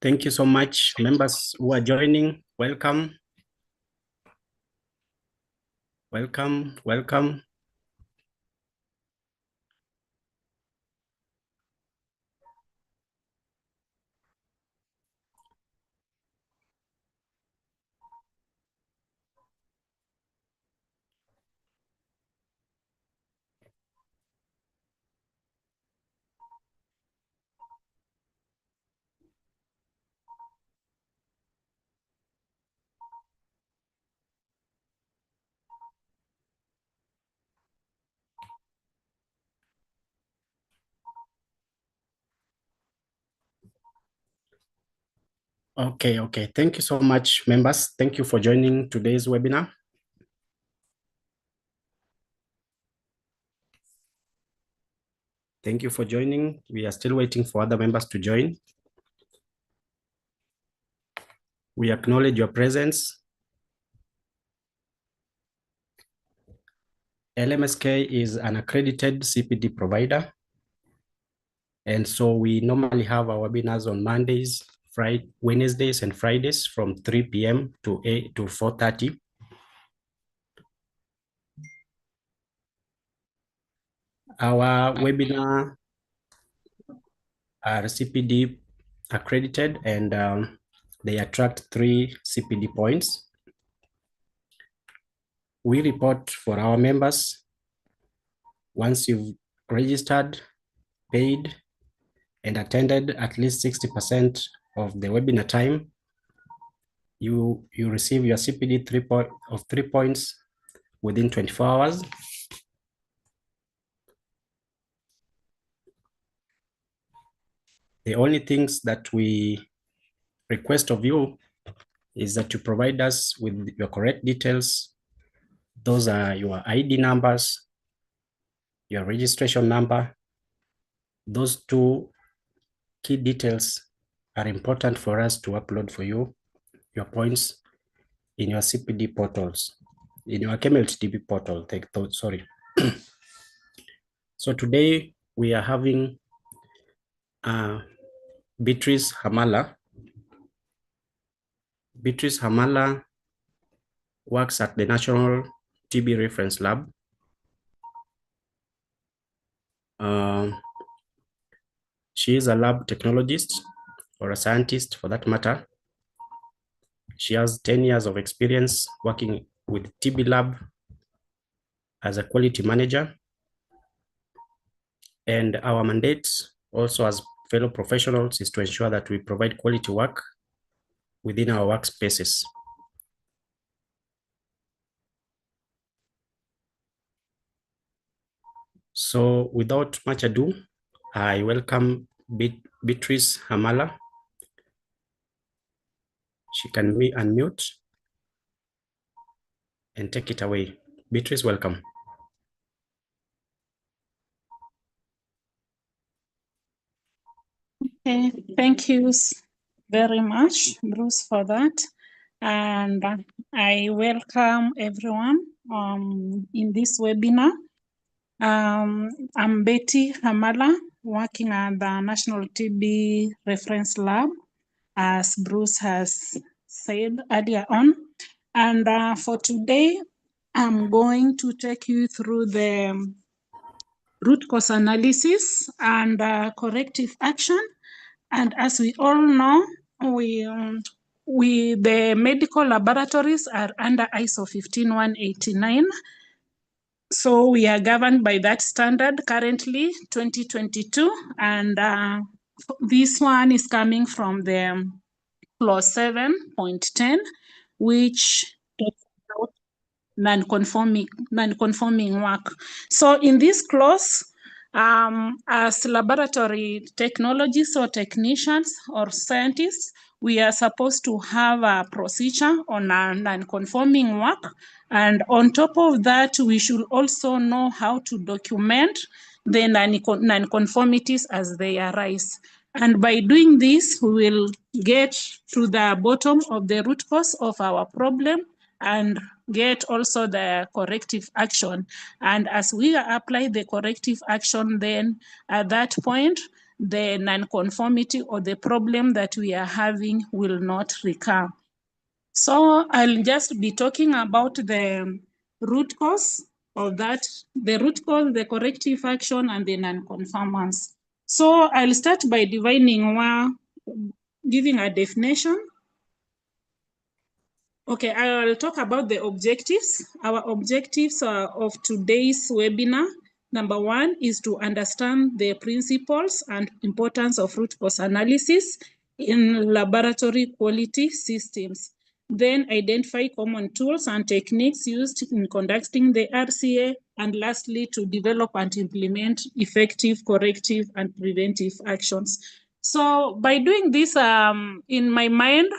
Thank you so much, members who are joining. Welcome. Welcome, welcome. Okay. Thank you so much, members. Thank you for joining today's webinar. Thank you for joining. We are still waiting for other members to join. We acknowledge your presence. LMSK is an accredited CPD provider. And so we normally have our webinars on Mondays, Wednesdays, and Fridays from 3 p.m. to 4:30. Our webinar are CPD accredited, and they attract 3 CPD points. We report for our members once you've registered, paid, and attended at least 60% of the webinar time, you receive your CPD 3 points within 24 hours. The only things that we request of you is that you provide us with your correct details. Those are your ID numbers, your registration number. Those 2 key details are important for us to upload for you your points in your CPD portals, in your KMLTDB portal. Sorry. So today we are having Beatrice Hamala. Beatrice Hamala works at the National TB Reference Lab. She is a lab technologist, or a scientist for that matter. She has 10 years of experience working with TB lab as a quality manager. And our mandate also as fellow professionals is to ensure that we provide quality work within our workspaces. So without much ado, I welcome Beatrice Hamala. She can unmute and take it away. Beatrice, welcome. Okay, thank you very much, Bruce, for that. And I welcome everyone in this webinar. I'm Betty Hamala, working at the National TB Reference Lab, as Bruce has said earlier on. And for today, I'm going to take you through the root cause analysis and corrective action. And as we all know, the medical laboratories are under ISO 15189. So we are governed by that standard currently, 2022. And this one is coming from the clause 7.10, which talks about non-conforming work. So in this clause, as laboratory technologists or technicians or scientists, we are supposed to have a procedure on non-conforming work. And on top of that, we should also know how to document the non-conformities as they arise. And by doing this, we will get to the bottom of the root cause of our problem and get also the corrective action. And as we apply the corrective action, then at that point, the non-conformity or the problem that we are having will not recur. So I'll just be talking about the root cause of that, the root cause, the corrective action, and the non-conformance. So I'll start by giving a definition. Okay, I'll talk about the objectives. Our objectives of today's webinar. Number one is to understand the principles and importance of root cause analysis in laboratory quality systems. Then identify common tools and techniques used in conducting the RCA. And lastly, to develop and implement effective corrective and preventive actions. So by doing this, in my mind,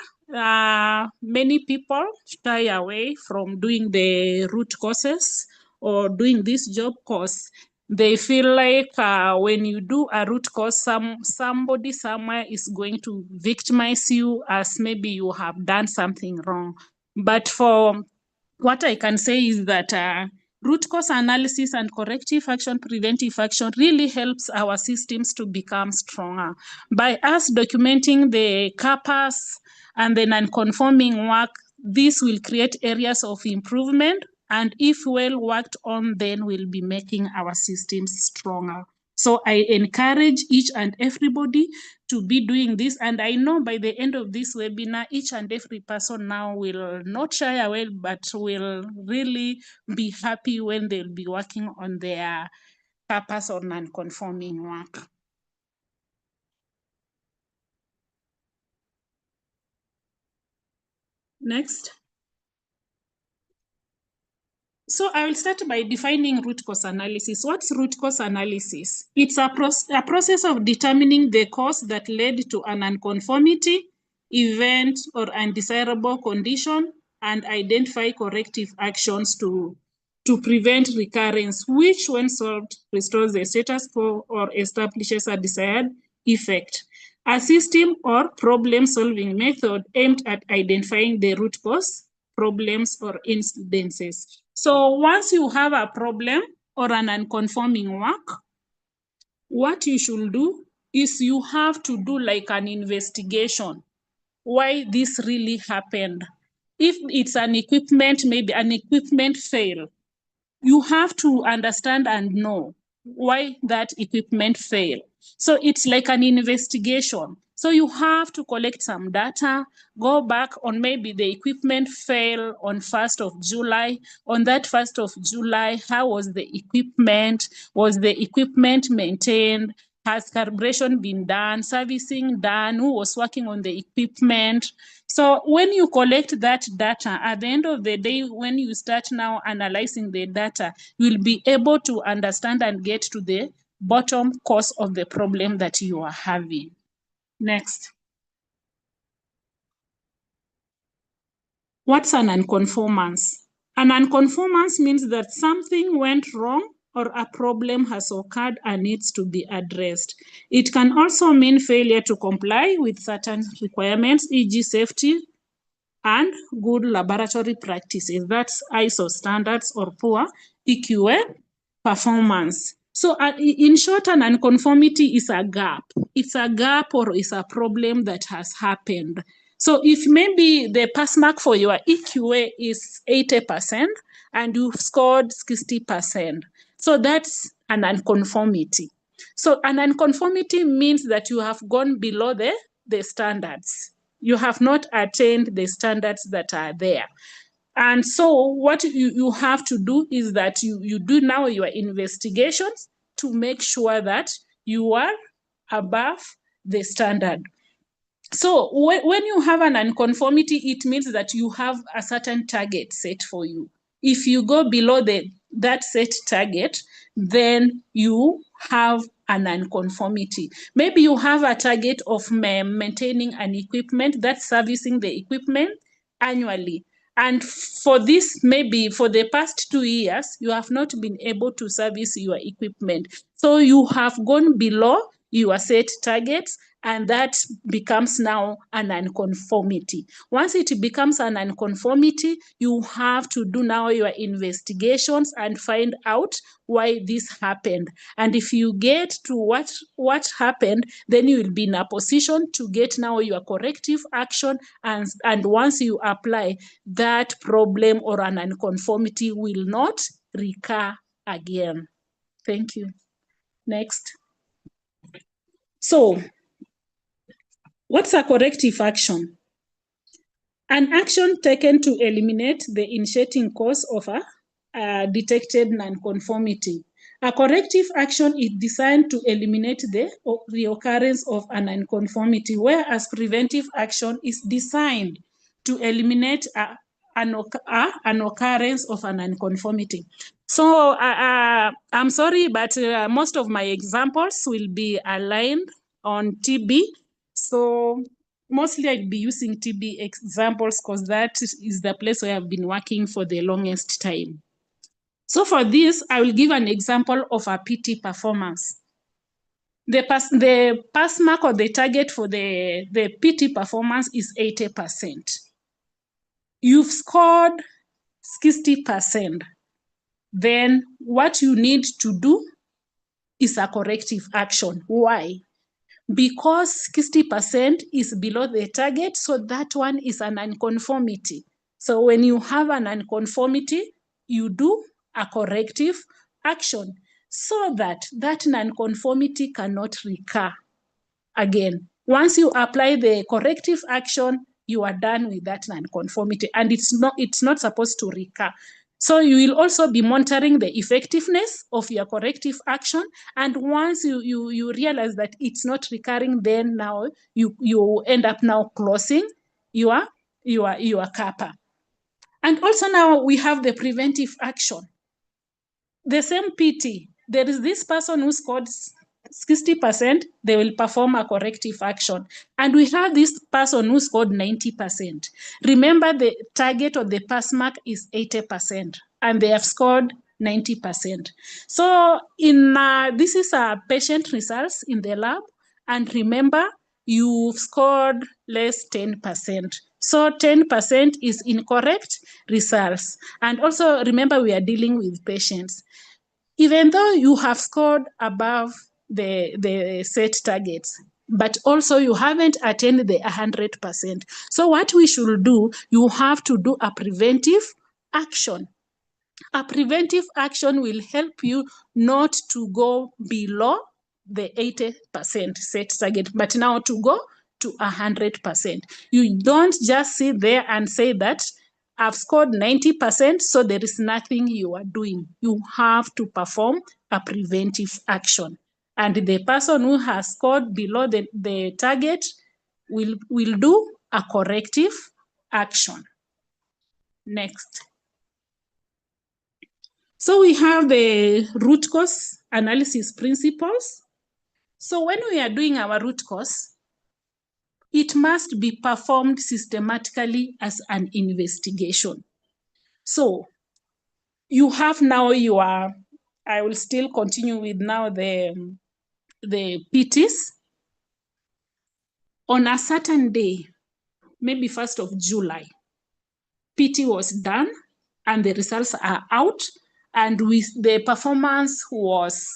many people shy away from doing the root causes or doing this job cause they feel like when you do a root cause, somebody somewhere is going to victimize you as maybe you have done something wrong. But for what I can say is that root cause analysis and corrective action, preventive action really helps our systems to become stronger. By us documenting the CAPAs and the non-conforming work, this will create areas of improvement, and if well worked on, then we'll be making our systems stronger. So I encourage each and everybody to be doing this. And I know by the end of this webinar, each and every person now will not shy away, but will really be happy when they'll be working on their purpose or non-conforming work. Next. So I will start by defining root cause analysis. What's root cause analysis? It's a process of determining the cause that led to an unconformity, event, or undesirable condition, and identify corrective actions to prevent recurrence, which when solved restores the status quo or establishes a desired effect. A system or problem-solving method aimed at identifying the root cause, problems, or incidences. So once you have a problem or an unconforming work, what you should do is you have to do like an investigation why this really happened. If it's an equipment, maybe an equipment fail, you have to understand and know why that equipment failed. So it's like an investigation. So you have to collect some data, go back on maybe the equipment failed on 1st of July. On that 1st of July, how was the equipment? Was the equipment maintained? Has calibration been done? Servicing done? Who was working on the equipment? So when you collect that data, at the end of the day, when you start now analyzing the data, you'll be able to understand and get to the bottom cause of the problem that you are having. Next. What's an unconformance? An unconformance means that something went wrong or a problem has occurred and needs to be addressed. It can also mean failure to comply with certain requirements, e.g. safety and good laboratory practices. That's ISO standards or poor EQA performance. So in short, an unconformity is a gap. It's a gap or it's a problem that has happened. So if maybe the pass mark for your EQA is 80% and you've scored 60%, so that's an unconformity. So an unconformity means that you have gone below the standards. You have not attained the standards that are there. And so what you have to do is that you do now your investigations to make sure that you are above the standard. So when you have an unconformity, it means that you have a certain target set for you. If you go below that set target, then you have an unconformity. Maybe you have a target of maintaining an equipment, that's servicing the equipment annually. And for this, maybe for the past 2 years, you have not been able to service your equipment. So you have gone below your set targets, and that becomes now an nonconformity. Once it becomes an nonconformity, you have to do now your investigations and find out why this happened. And if you get to what happened, then you will be in a position to get now your corrective action, and once you apply, that problem or an nonconformity will not recur again. Thank you. Next. So, what's a corrective action? An action taken to eliminate the initiating cause of a detected nonconformity. A corrective action is designed to eliminate the reoccurrence of a nonconformity, whereas preventive action is designed to eliminate an occurrence of a nonconformity. So I'm sorry, but most of my examples will be aligned on TB. So mostly I'd be using TB examples because that is the place where I've been working for the longest time. So for this, I will give an example of a PT performance. The pass mark or the target for the PT performance is 80%. You've scored 60%. Then what you need to do is a corrective action. Why? Because 60% is below the target, so that one is an nonconformity. So when you have an nonconformity, you do a corrective action so that that nonconformity cannot recur again. Once you apply the corrective action, you are done with that nonconformity, and it's not supposed to recur. So you will also be monitoring the effectiveness of your corrective action, and once you realize that it's not recurring, then now you end up now closing your CAPA. And also now we have the preventive action. The same PT, there is this person who scored 60%, they will perform a corrective action. And we have this person who scored 90%. Remember, the target of the pass mark is 80%, and they have scored 90%. So this is a patient results in the lab, and remember, you've scored less 10%. So 10% is incorrect results. And also remember, we are dealing with patients. Even though you have scored above the set targets, but also you haven't attained the 100%. So what we should do, you have to do a preventive action. A preventive action will help you not to go below the 80% set target, but now to go to 100%. You don't just sit there and say that I've scored 90%, so there is nothing you are doing. You have to perform a preventive action. And the person who has scored below the target will do a corrective action. Next. So we have the root cause analysis principles. So when we are doing our root cause, it must be performed systematically as an investigation. So you have now I will still continue with now the PTs. On a certain day, maybe 1st of July, PT was done and the results are out, and the performance was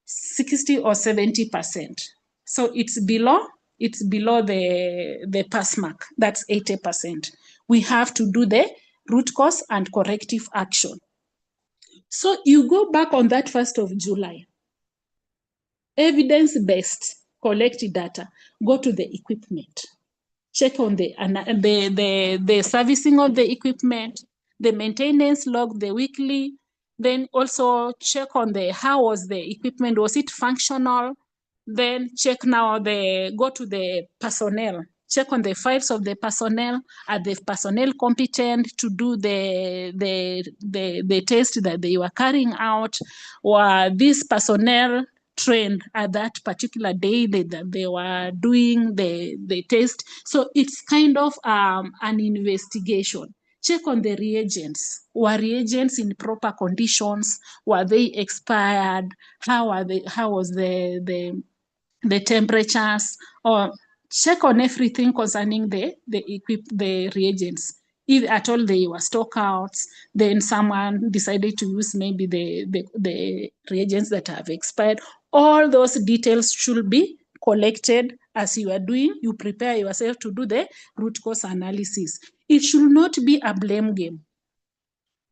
60 or 70%. So it's below the pass mark. That's 80%. We have to do the root cause and corrective action. So you go back on that 1st of July, evidence-based, collect data, go to the equipment, check on the servicing of the equipment, the maintenance log, the weekly, then also check on how was the equipment, was it functional? Then check now go to the personnel, check on the files of the personnel. Are the personnel competent to do the test that they were carrying out? Or this personnel trained at that particular day that they were doing the test? So it's kind of an investigation. Check on the reagents. Were reagents in proper conditions? Were they expired? How was the the temperatures, or check on everything concerning the reagents. If at all they were stockouts, then someone decided to use maybe the reagents that have expired. All those details should be collected as you are doing. You prepare yourself to do the root cause analysis. It should not be a blame game.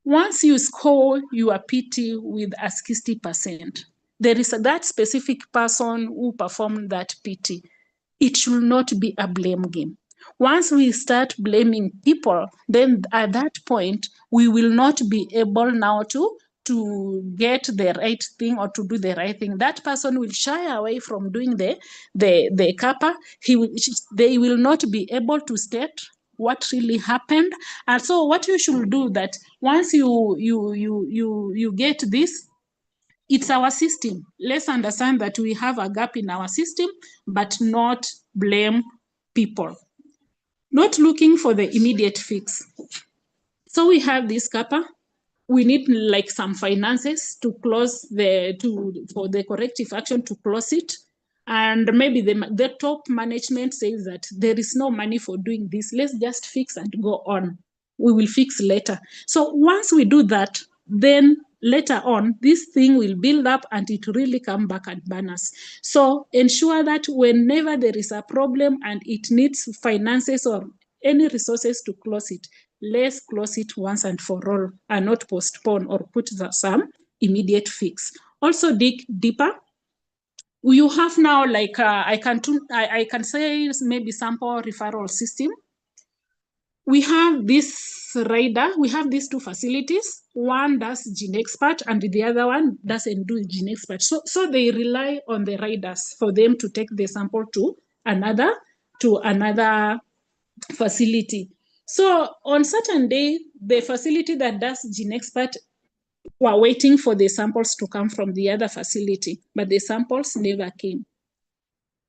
Once you score your PT with a 60%, there is that specific person who performed that PT. It should not be a blame game. Once we start blaming people, then at that point, we will not be able now to get the right thing or to do the right thing. That person will shy away from doing the CAPA. They will not be able to state what really happened. And so what you should do that once you get this, it's our system. Let's understand that we have a gap in our system, but not blame people. Not looking for the immediate fix. So we have this CAPA. We need like some finances to close for the corrective action to close it. And maybe the top management says that there is no money for doing this. Let's just fix and go on. We will fix later. So once we do that, then later on, this thing will build up and it really come back and burn us. So ensure that whenever there is a problem and it needs finances or any resources to close it, let's close it once and for all and not postpone or put some immediate fix. Also dig deeper. You have now like I can say maybe sample referral system. We have this rider, we have these two facilities. One does gene expert and the other one doesn't do gene expert. So they rely on the riders for them to take the sample to another facility. So on certain day, the facility that does gene expert were waiting for the samples to come from the other facility, but the samples never came.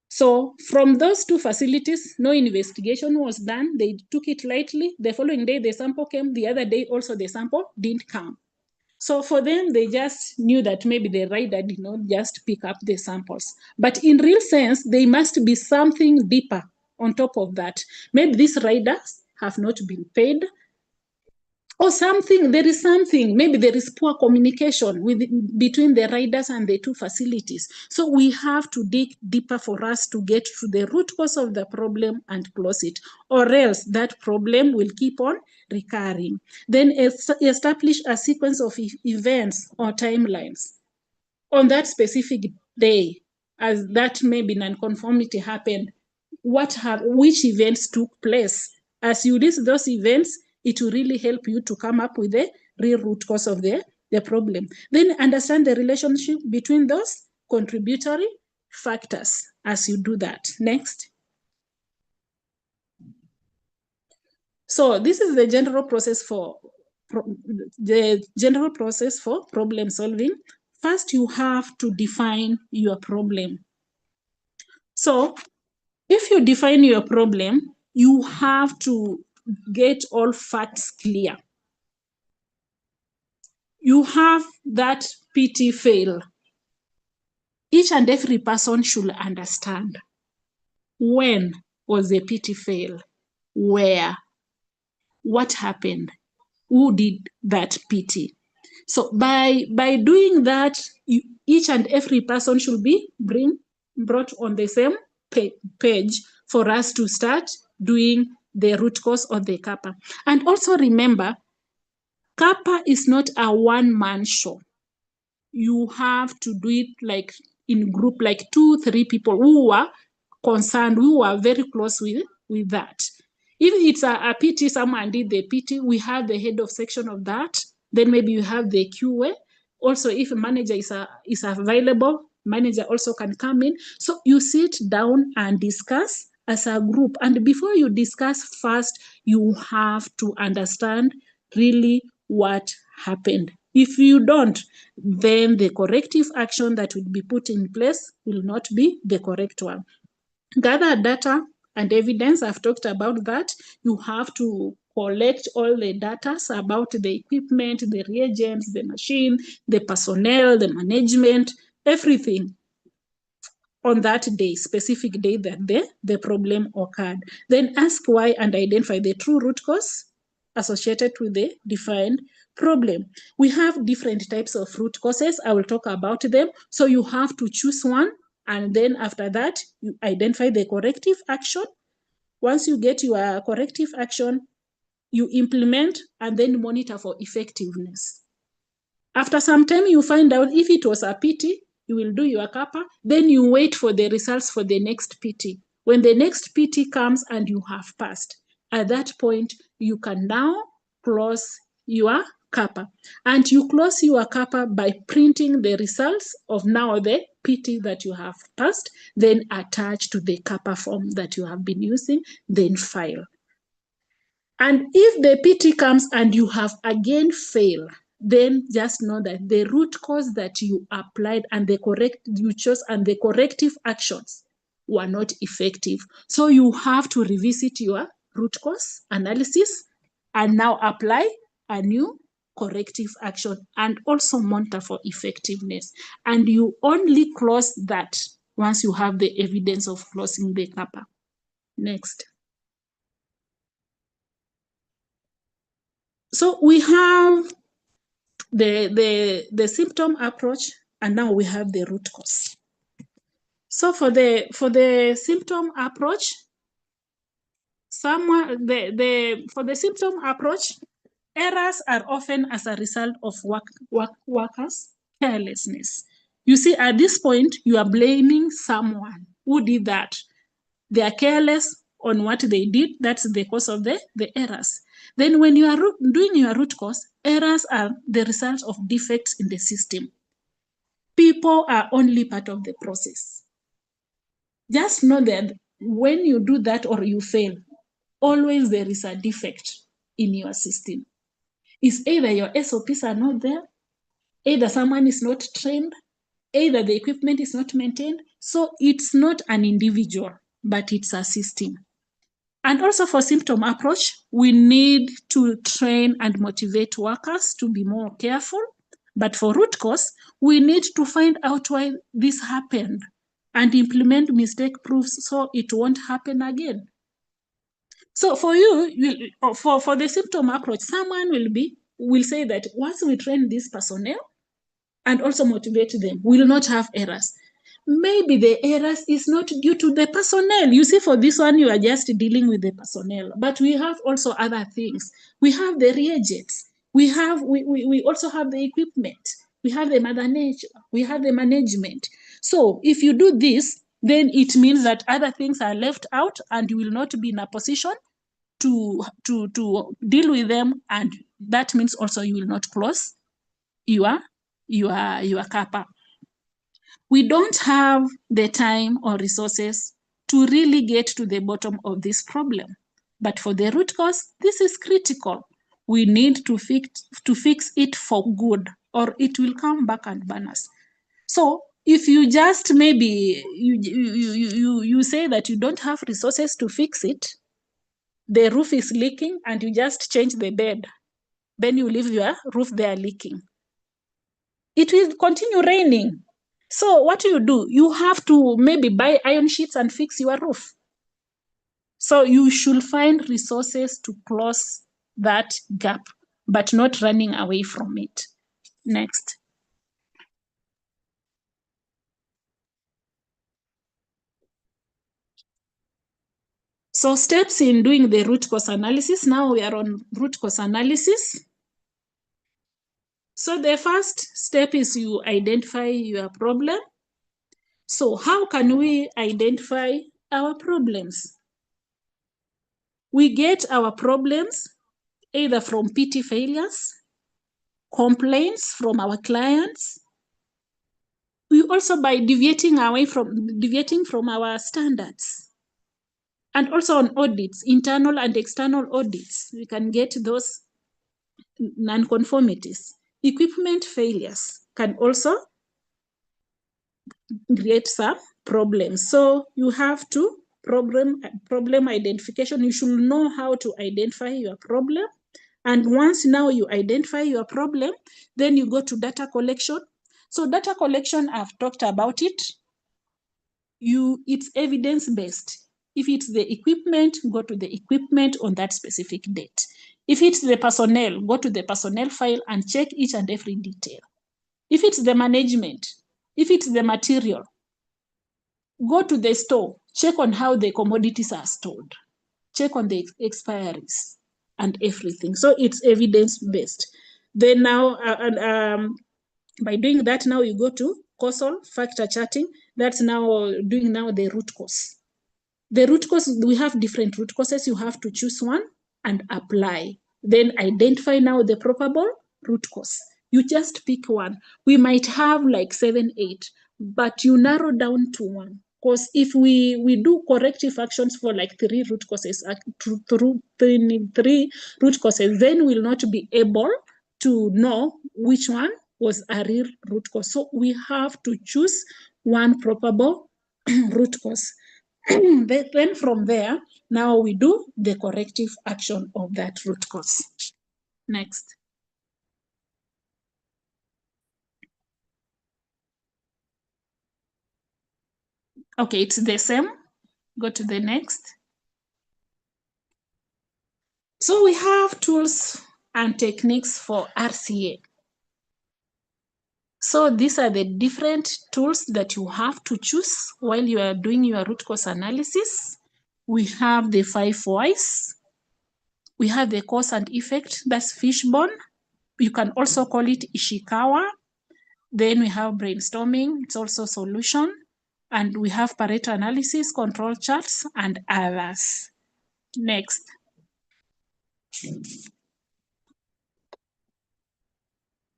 So from those two facilities, no investigation was done. They took it lightly. The following day, the sample came. The other day, also the sample didn't come. So for them, they just knew that maybe the rider did not just pick up the samples. But in real sense, there must be something deeper on top of that. Maybe these riders have not been paid, or something, there is something, maybe there is poor communication between the riders and the two facilities. So we have to dig deeper for us to get to the root cause of the problem and close it, or else that problem will keep on recurring. Then establish a sequence of events or timelines on that specific day, as that maybe non-conformity happened, which events took place. As you list those events, it will really help you to come up with the real root cause of the problem. Then understand the relationship between those contributory factors as you do that. Next. So this is the general process for problem solving. First, you have to define your problem. So if you define your problem, you have to get all facts clear. You have that PT fail. Each and every person should understand when was the PT fail, where, what happened, who did that PT. So by doing that, each and every person should be brought on the same page for us to start doing the root cause of the CAPA. And also remember, CAPA is not a one-man show. You have to do it like in group, like 2-3 people who are concerned, who are very close with that. If it's a PT, someone did the PT, we have the head of section of that. Then maybe you have the QA. Also, if a manager is available, manager also can come in. So you sit down and discuss as a group. And before you discuss, first, you have to understand really what happened. If you don't, then the corrective action that will be put in place will not be the correct one. Gather data and evidence. I've talked about that. You have to collect all the data about the equipment, the reagents, the machine, the personnel, the management, everything. on that day, specific day that the problem occurred. Then ask why and identify the true root cause associated with the defined problem. We have different types of root causes. I will talk about them. So you have to choose one, and then after that, you identify the corrective action. Once you get your corrective action, you implement and then monitor for effectiveness. After some time, you find out if it was a PT, you will do your CAPA, then you wait for the results for the next PT. When the next PT comes and you have passed, at that point, you can now close your CAPA. And you close your CAPA by printing the results of now the PT that you have passed, then attach to the CAPA form that you have been using, then file. And if the PT comes and you have again failed, then just know that the root cause that you applied and you chose and the corrective actions were not effective. So you have to revisit your root cause analysis and now apply a new corrective action and also monitor for effectiveness. And you only close that once you have the evidence of closing the CAPA. Next. So we have the symptom approach, and now we have the root cause. So for the symptom approach, for the symptom approach, errors are often as a result of workers' carelessness. You see, at this point, you are blaming someone who did that. They are careless on what they did. That's the cause of the errors. Then when you are doing your root cause, errors are the result of defects in the system. People are only part of the process. Just know that when you do that or you fail, always there is a defect in your system. It's either your SOPs are not there, either someone is not trained, either the equipment is not maintained. So it's not an individual, but it's a system. And also for symptom approach, we need to train and motivate workers to be more careful. But for root cause, we need to find out why this happened and implement mistake proofs so it won't happen again. So for you, for the symptom approach, someone will say that once we train this personnel and also motivate them, we will not have errors. Maybe the errors is not due to the personnel. You see, for this one, you are just dealing with the personnel. But we have also other things. We have the reagents. We also have the equipment. We have the mother nature. We have the management. So if you do this, then it means that other things are left out and you will not be in a position to deal with them. And that means also you will not close your CAPA. We don't have the time or resources to really get to the bottom of this problem. But for the root cause, this is critical. We need to fix it for good, or it will come back and burn us. So if you just maybe you say that you don't have resources to fix it, the roof is leaking and you just change the bed, then you leave your roof there leaking. It will continue raining. So what do? You have to maybe buy iron sheets and fix your roof. So you should find resources to close that gap, but not running away from it. Next. So steps in doing the root cause analysis. Now we are on root cause analysis. So the first step is you identify your problem. So how can we identify our problems? We get our problems either from PT failures, complaints from our clients. We also by deviating from our standards. And also on audits, internal and external audits, we can get those non-conformities. Equipment failures can also create some problems. So you have to problem identification. You should know how to identify your problem. And once now you identify your problem, then you go to data collection. So data collection, I've talked about it. it's evidence-based. If it's the equipment, go to the equipment on that specific date. If it's the personnel, go to the personnel file and check each and every detail. If it's the management, if it's the material, go to the store, check on how the commodities are stored, check on the expiries and everything. So it's evidence-based. Then now, by doing that, now you go to causal factor charting. That's now doing now the root cause. The root cause, we have different root causes. You have to choose one and apply. Then identify now the probable root cause. You just pick one. We might have like 7, 8, but you narrow down to one. Because if we do corrective actions for like 3 root causes, three root causes, then we'll not be able to know which one was a real root cause. So we have to choose one probable root cause. Then from there, now we do the corrective action of that root cause. Next. Okay, it's the same. Go to the next. So we have tools and techniques for RCA. So these are the different tools that you have to choose while you are doing your root cause analysis. We have the 5 whys. We have the cause and effect, that's fishbone. You can also call it Ishikawa. Then we have brainstorming, it's also solution. And we have Pareto analysis, control charts, and others. Next.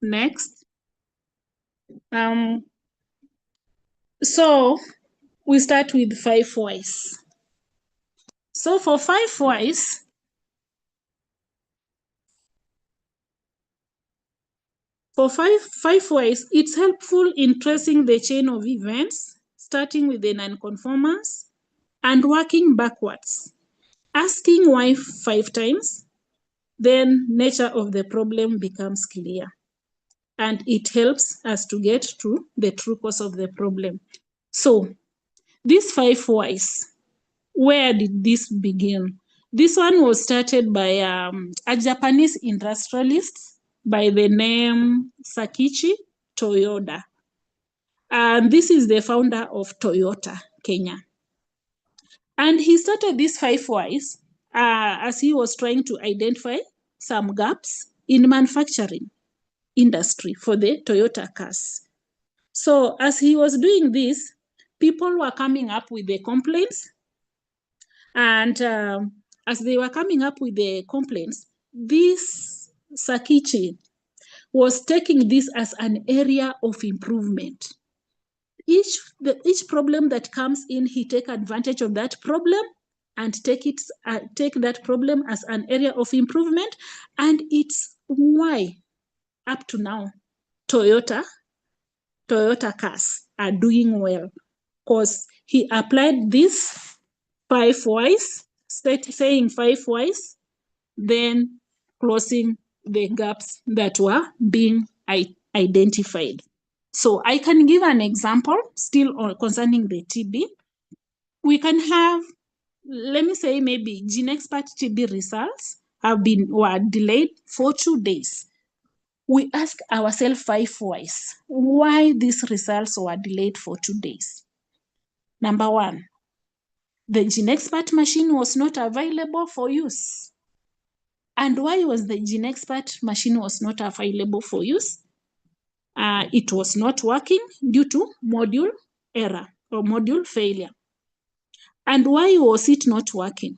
Next. So we start with 5 whys. So for 5 whys, it's helpful in tracing the chain of events, starting with the non-conformance and working backwards. Asking why 5 times, then nature of the problem becomes clear. And it helps us to get to the true cause of the problem. So these 5 whys, where did this begin? This one was started by a Japanese industrialist by the name Sakichi Toyoda. And this is the founder of Toyota, Kenya. And he started these 5 whys as he was trying to identify some gaps in manufacturing industry for the Toyota cars. So as he was doing this, people were coming up with the complaints. And as they were coming up with the complaints, this Sakichi was taking this as an area of improvement. Each problem that comes in, he take advantage of that problem and take that problem as an area of improvement. And it's why up to now Toyota cars are doing well, because he applied these 5 whys, saying 5 whys, then closing the gaps that were being identified. So I can give an example still concerning the TB. We can have, let me say, maybe GeneXpert TB results were delayed for 2 days. We ask ourselves 5 whys. Why these results were delayed for 2 days? Number 1, the GeneXpert machine was not available for use. And why was the GeneXpert machine was not available for use? It was not working due to module error or module failure. And why was it not working?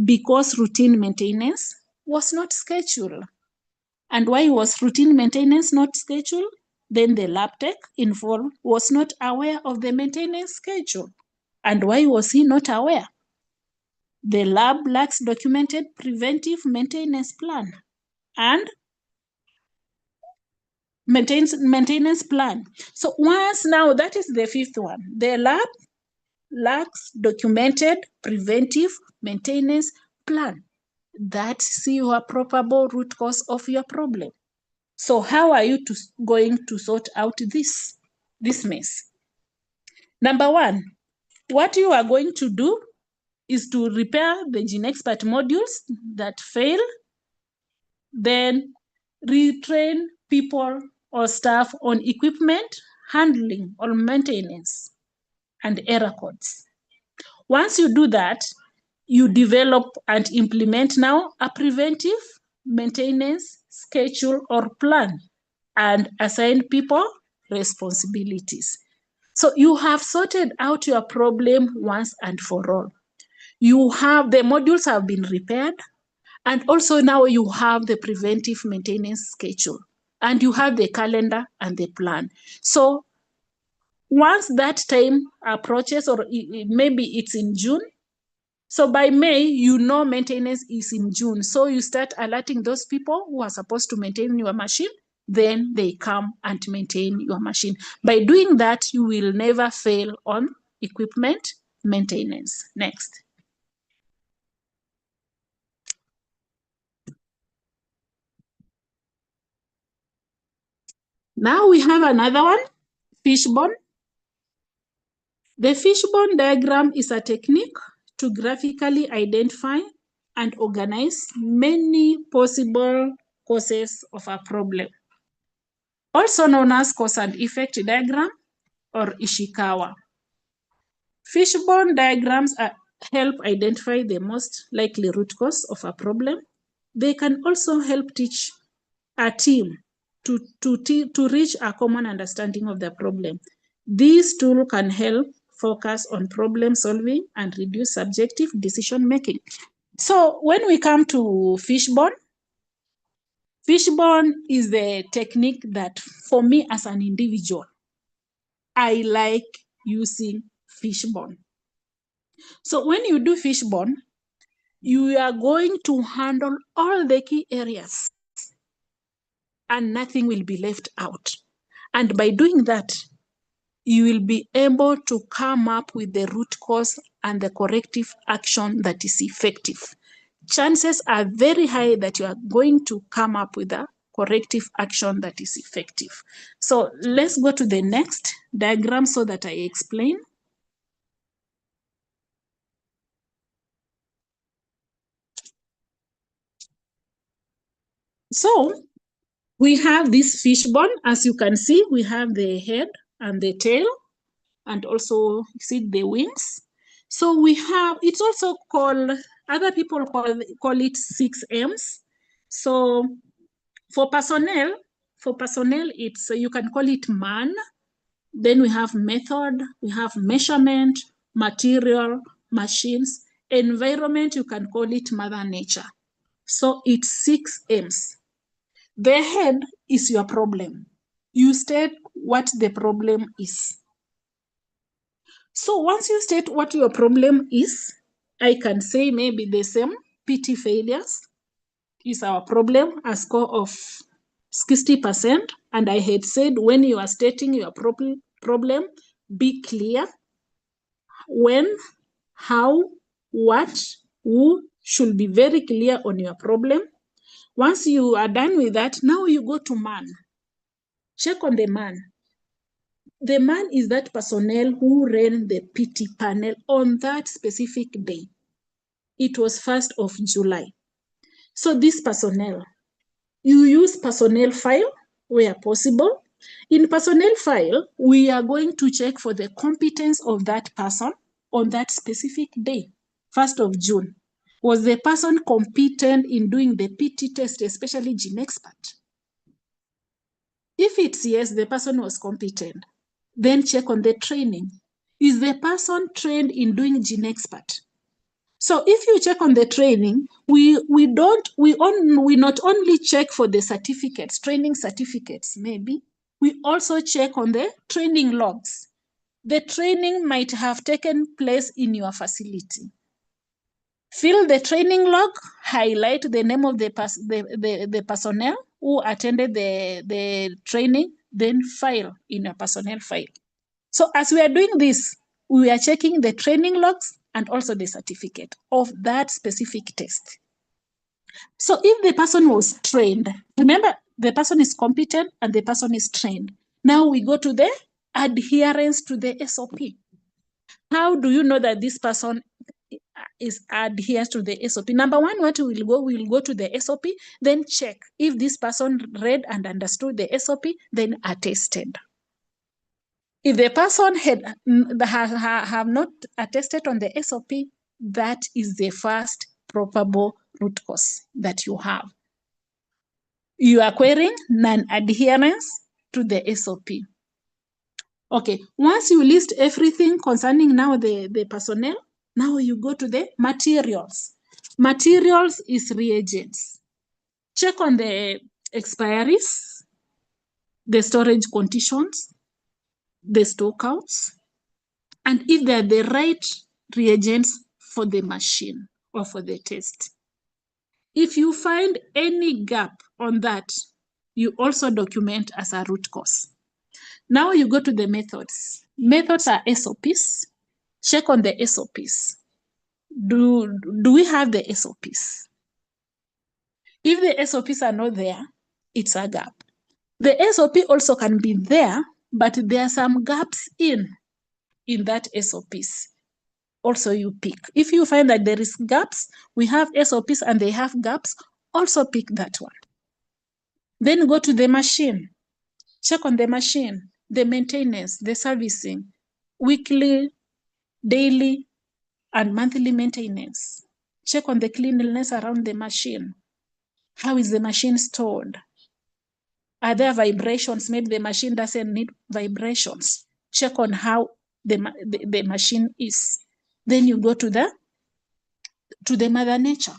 Because routine maintenance was not scheduled. And why was routine maintenance not scheduled? Then the lab tech involved was not aware of the maintenance schedule. And why was he not aware? The lab lacks documented preventive maintenance plan and maintenance plan. So once now, that is the 5th one. The lab lacks documented preventive maintenance plan. That's your probable root cause of your problem. So how are you going to sort out this mess? Number 1, what you are going to do is to repair the GeneXpert modules that fail, then retrain people or staff on equipment, handling or maintenance, and error codes. Once you do that, you develop and implement now a preventive maintenance schedule or plan and assign people responsibilities. So you have sorted out your problem once and for all. You have the modules have been repaired, and also now you have the preventive maintenance schedule, and you have the calendar and the plan. So once that time approaches, or maybe it's in June, so by May, you know maintenance is in June. So you start alerting those people who are supposed to maintain your machine, then they come and maintain your machine. By doing that, you will never fail on equipment maintenance. Next. Now we have another one, fishbone. The fishbone diagram is a technique to graphically identify and organize many possible causes of a problem, also known as cause and effect diagram or Ishikawa. Fishbone diagrams help identify the most likely root cause of a problem. They can also help teach a team to reach a common understanding of the problem. This tool can help focus on problem solving and reduce subjective decision making. So when we come to fishbone is the technique that, for me as an individual, I like using fishbone. So when you do fishbone, you are going to handle all the key areas and nothing will be left out. And by doing that, you will be able to come up with the root cause and the corrective action that is effective. Chances are very high that you are going to come up with a corrective action that is effective. So let's go to the next diagram so that I explain. So we have this fishbone. As you can see, we have the head and the tail, and also see the wings. So we have, it's also called, other people call it 6 M's. So for personnel, it's, you can call it man. Then we have method, we have measurement, material, machines, environment, you can call it mother nature. So it's 6 M's. The head is your problem. You state what the problem is. So once you state what your problem is, I can say maybe the same PT failures is our problem, a score of 60%. And I had said when you are stating your problem, be clear. When, how, what, who should be very clear on your problem. Once you are done with that, now you go to man. Check on the man. The man is that personnel who ran the PT panel on that specific day. It was 1st of July. So this personnel, you use personnel file where possible. In personnel file, we are going to check for the competence of that person on that specific day, 1st of June. Was the person competent in doing the PT test, especially GeneXpert? If it's yes, the person was competent. Then check on the training. Is the person trained in doing GeneXpert? So if you check on the training, we not only check for the certificates, training certificates maybe, we also check on the training logs. The training might have taken place in your facility. Fill the training log, highlight the name of the personnel who attended the training, then file in a personnel file. So as we are doing this, we are checking the training logs and also the certificate of that specific test. So if the person was trained, remember the person is competent and the person is trained. Now we go to the adherence to the SOP. How do you know that this person adheres to the SOP? Number one, we will go to the SOP, then check if this person read and understood the SOP, then attested. If the person have not attested on the SOP, that is the first probable root cause that you have. You are querying non-adherence to the SOP. Okay, once you list everything concerning now the personnel, now you go to the materials. Materials is reagents. Check on the expiries, the storage conditions, the stockouts, and if they're the right reagents for the machine or for the test. If you find any gap on that, you also document as a root cause. Now you go to the methods. Methods are SOPs. Check on the SOPs. Do we have the SOPs? If the SOPs are not there, it's a gap. The SOP also can be there, but there are some gaps in that SOPs. Also you pick. If you find that there is gaps, we have SOPs and they have gaps, also pick that one. Then go to the machine. Check on the machine, the maintenance, the servicing, weekly, daily, and monthly maintenance. Check on the cleanliness around the machine. How is the machine stored? Are there vibrations? Maybe the machine doesn't need vibrations. Check on how the machine is. Then you go to the Mother Nature.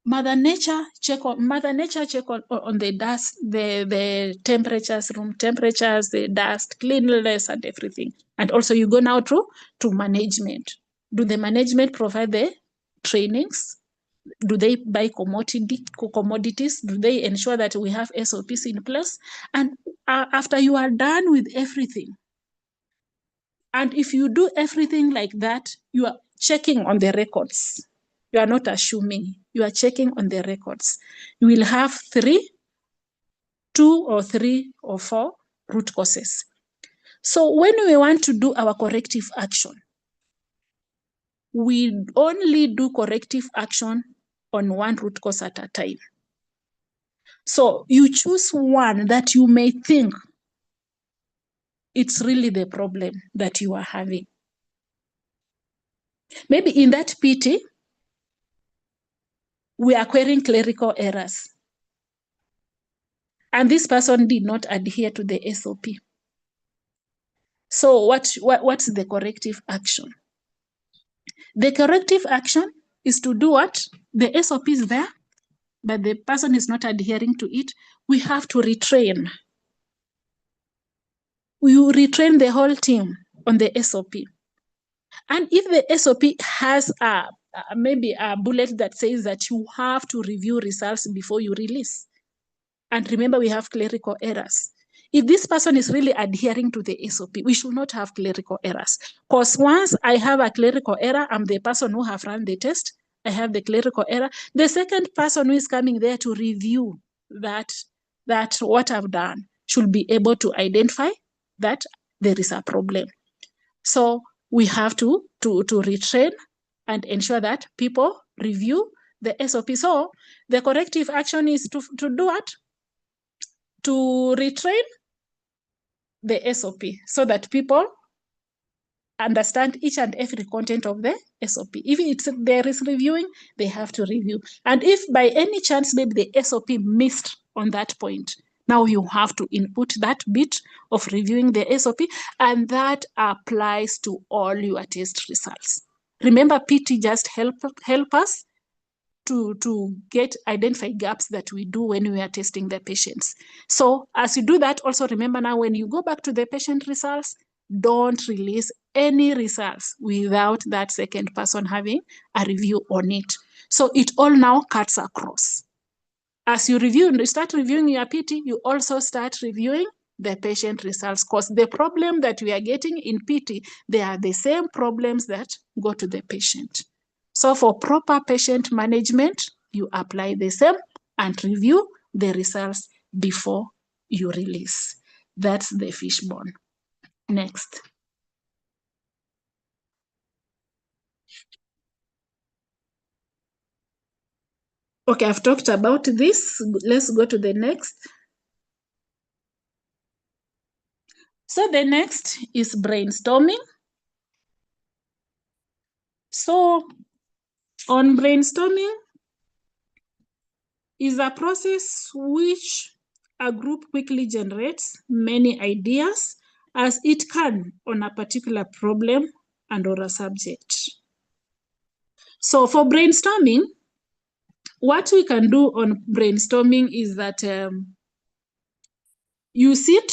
Mother Nature check on the dust, the temperatures, room temperatures, the dust, cleanliness, and everything. And also you go now to management. Do the management provide the trainings? Do they buy commodities? Do they ensure that we have SOPs in place? And after you are done with everything, and if you do everything like that, you are checking on the records. You are not assuming. You are checking on the records. You will have 2 or 3 or 4 root causes. So when we want to do our corrective action, we only do corrective action on one root cause at a time. So you choose one that you may think it's really the problem that you are having. Maybe in that PT, we are querying clerical errors. And this person did not adhere to the SOP. So what's the corrective action? The corrective action is to do what? The SOP is there, but the person is not adhering to it. We have to retrain. We will retrain the whole team on the SOP. And if the SOP has maybe a bullet that says that you have to review results before you release. And remember, we have clerical errors. If this person is really adhering to the SOP, we should not have clerical errors. Because once I have a clerical error, I'm the person who have run the test, I have the clerical error. The second person who is coming there to review that what I've done should be able to identify that there is a problem. So we have to retrain and ensure that people review the SOP. So the corrective action is to do what? To retrain the SOP so that people understand each and every content of the SOP. If there is reviewing, they have to review. And if by any chance maybe the SOP missed on that point, now you have to input that bit of reviewing the SOP, and that applies to all your test results. Remember, PT just help us to identify gaps that we do when we are testing the patients. So as you do that, also remember now when you go back to the patient results, don't release any results without that second person having a review on it. So it all now cuts across. As you start reviewing your PT, you also start reviewing the patient results, because the problem that we are getting in PT, they are the same problems that go to the patient. So for proper patient management, you apply the same and review the results before you release. That's the fishbone. Next. Okay, I've talked about this. Let's go to the next. So the next is brainstorming. So on brainstorming is a process which a group quickly generates many ideas as it can on a particular problem and or a subject. So for brainstorming, what we can do on brainstorming is that you sit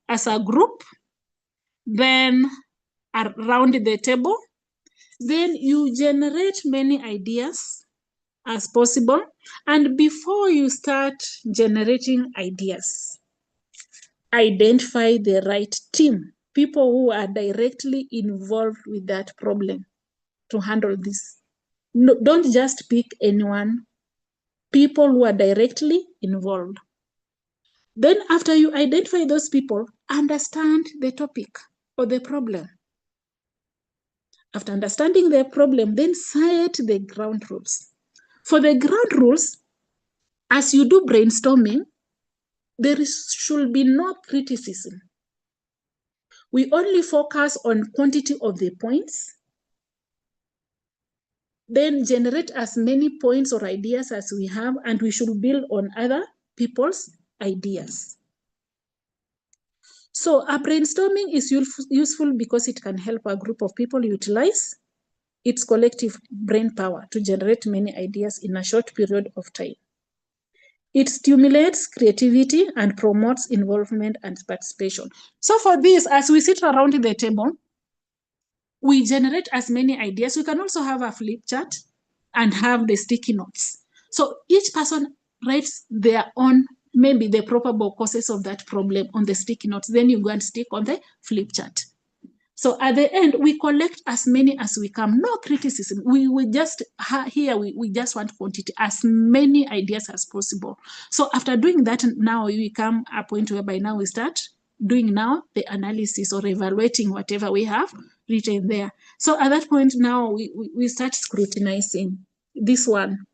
as a group, then around the table, then you generate many ideas as possible. And before you start generating ideas, identify the right team, people who are directly involved with that problem to handle this. No, don't just pick anyone, people who are directly involved. Then after you identify those people, understand the topic or the problem. After understanding the problem, then set the ground rules. For the ground rules, as you do brainstorming, should be no criticism. We only focus on quantity of the points, then generate as many points or ideas as we have, and we should build on other people's ideas. So a brainstorming is useful because it can help a group of people utilize its collective brain power to generate many ideas in a short period of time. It stimulates creativity and promotes involvement and participation. So for this, as we sit around the table, we generate as many ideas. We can also have a flip chart and have the sticky notes. So each person writes their own, maybe the probable causes of that problem on the sticky notes. Then you go and stick on the flip chart. So at the end, we collect as many as we can. No criticism. We just here we just want quantity, as many ideas as possible. So after doing that, now we come a point whereby now we start doing now the analysis or evaluating whatever we have written there. So at that point now we start scrutinizing this one.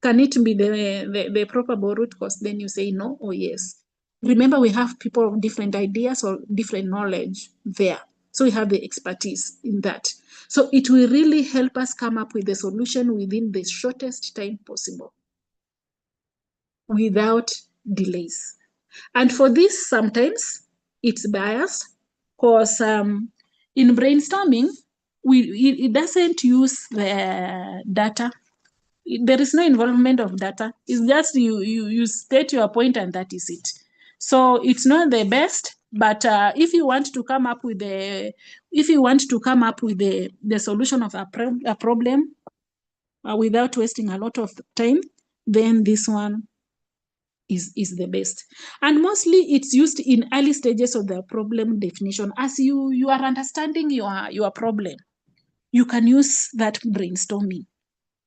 Can it be the probable root cause? Then you say no or yes. Remember, we have people of different ideas or different knowledge there. So we have the expertise in that. So it will really help us come up with the solution within the shortest time possible without delays. And for this, sometimes it's biased because in brainstorming, it doesn't use the data. There is no involvement of data. It's just you state your point and that is it. So it's not the best, but if you want to come up with the solution of a problem without wasting a lot of time, then this one is the best. And mostly it's used in early stages of the problem definition. As you are understanding your problem, you can use that brainstorming.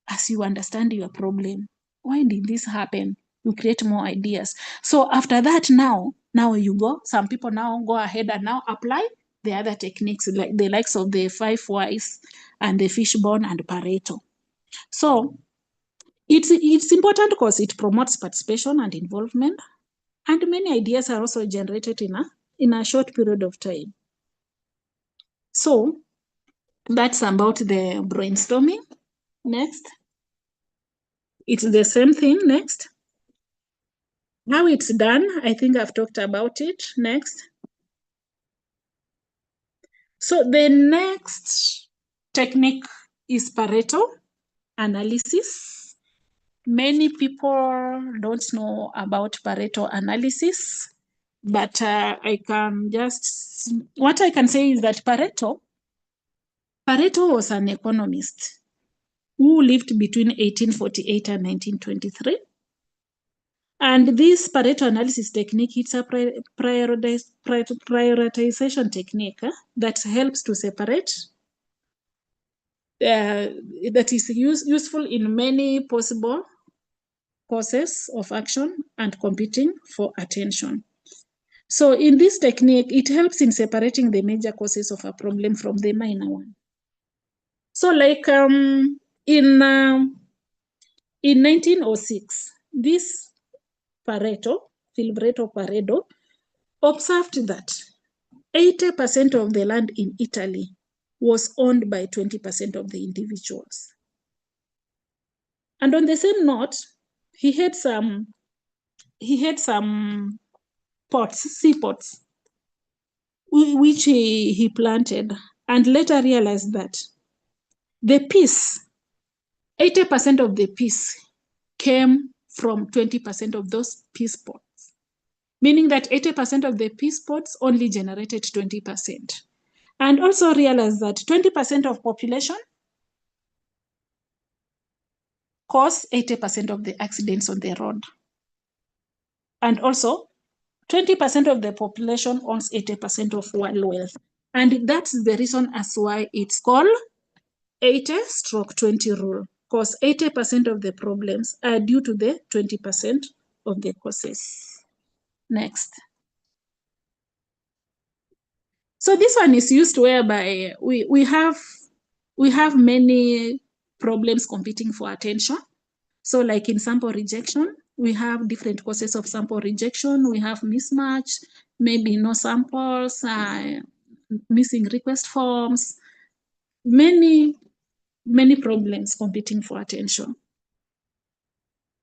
As you understand your problem, why did this happen? You create more ideas. So after that, now you go, some people now go ahead and now apply the other techniques, like the likes of the 5 whys and the fishbone and Pareto. So it's important because it promotes participation and involvement, and many ideas are also generated in a short period of time. So that's about the brainstorming. Next. It's the same thing. Next. How it's done, I think I've talked about it. Next. So the next technique is Pareto analysis. Many people don't know about Pareto analysis, but what I can say is that Pareto was an economist who lived between 1848 and 1923. And this Pareto analysis technique, it's a prioritization technique that helps to separate, that is useful in many possible causes of action and competing for attention. So in this technique, it helps in separating the major causes of a problem from the minor one. So like in In 1906, this Pareto observed that 80% of the land in Italy was owned by 20% of the individuals. And on the same note, he had some seapots, which he planted, and later realized that the piece, 80% of the piece came from 20% of those peace pots, meaning that 80% of the peace pots only generated 20%. And also realized that 20% of population cause 80% of the accidents on the road. And also 20% of the population owns 80% of world wealth. And that's the reason as why it's called 80/20 rule, because 80% of the problems are due to the 20% of the causes. Next. So this one is used whereby we have many problems competing for attention. So like in sample rejection, we have different causes of sample rejection. We have mismatch, maybe no samples, missing request forms, many problems competing for attention.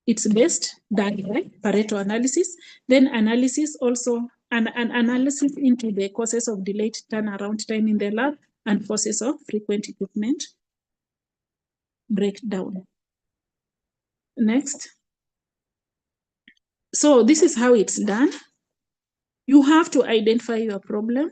It's based done by Pareto analysis. Then analysis also, an analysis into the causes of delayed turnaround time in the lab and causes of frequent equipment breakdown. Next. So this is how it's done. You have to identify your problem,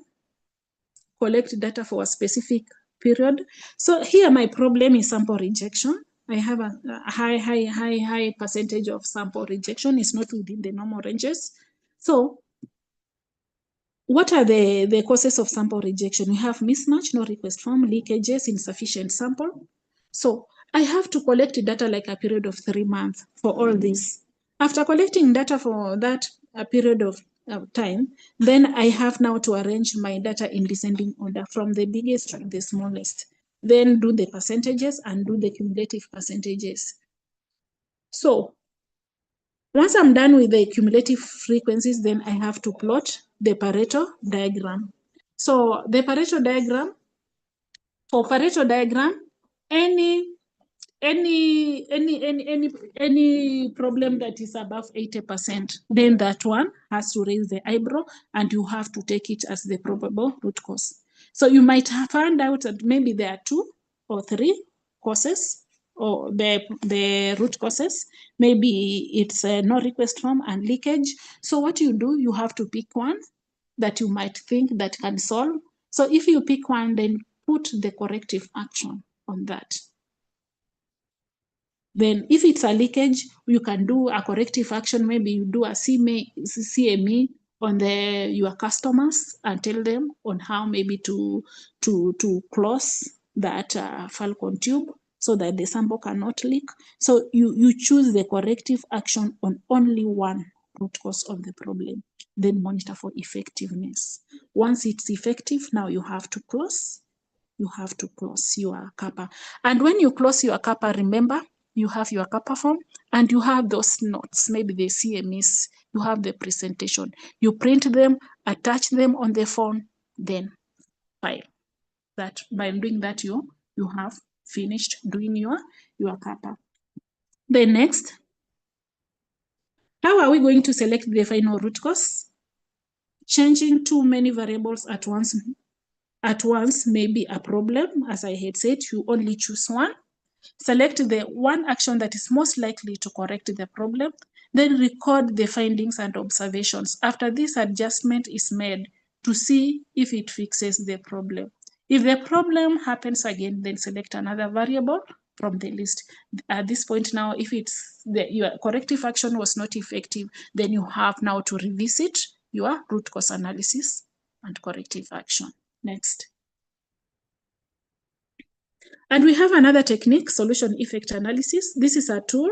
collect data for a specific period. So here my problem is sample rejection. I have a high percentage of sample rejection. It's not within the normal ranges. So what are the causes of sample rejection? We have mismatch, no request form, leakages, insufficient sample. So I have to collect data like a period of 3 months for all this. After collecting data for that period of time, then I have now to arrange my data in descending order from the biggest to the smallest. Then do the percentages and do the cumulative percentages. So once I'm done with the cumulative frequencies, then I have to plot the Pareto diagram. So the Pareto diagram, for Pareto diagram, any problem that is above 80%, then that one has to raise the eyebrow and you have to take it as the probable root cause. So you might have found out that maybe there are 2 or 3 causes or the root causes. Maybe it's no request form and leakage. So what you do, you have to pick one that you might think that can solve. So if you pick one, then put the corrective action on that. Then if it's a leakage, you can do a corrective action. Maybe you do a CME on your customers and tell them on how maybe to close that falcon tube so that the sample cannot leak. So you choose the corrective action on only one root cause of the problem, then monitor for effectiveness. Once it's effective, now you have to close your CAPA. And when you close your CAPA, remember, you have your CAPA form and you have those notes, maybe the CMEs, you have the presentation. You print them, attach them on the phone, then file. That by doing that, you have finished doing your CAPA. Then next, how are we going to select the final root cause? Changing too many variables at once may be a problem. As I had said, you only choose one. Select the one action that is most likely to correct the problem, then record the findings and observations. After this adjustment is made to see if it fixes the problem. If the problem happens again, then select another variable from the list. At this point now, if your corrective action was not effective, then you have now to revisit your root cause analysis and corrective action. Next. And we have another technique, solution effect analysis. This is a tool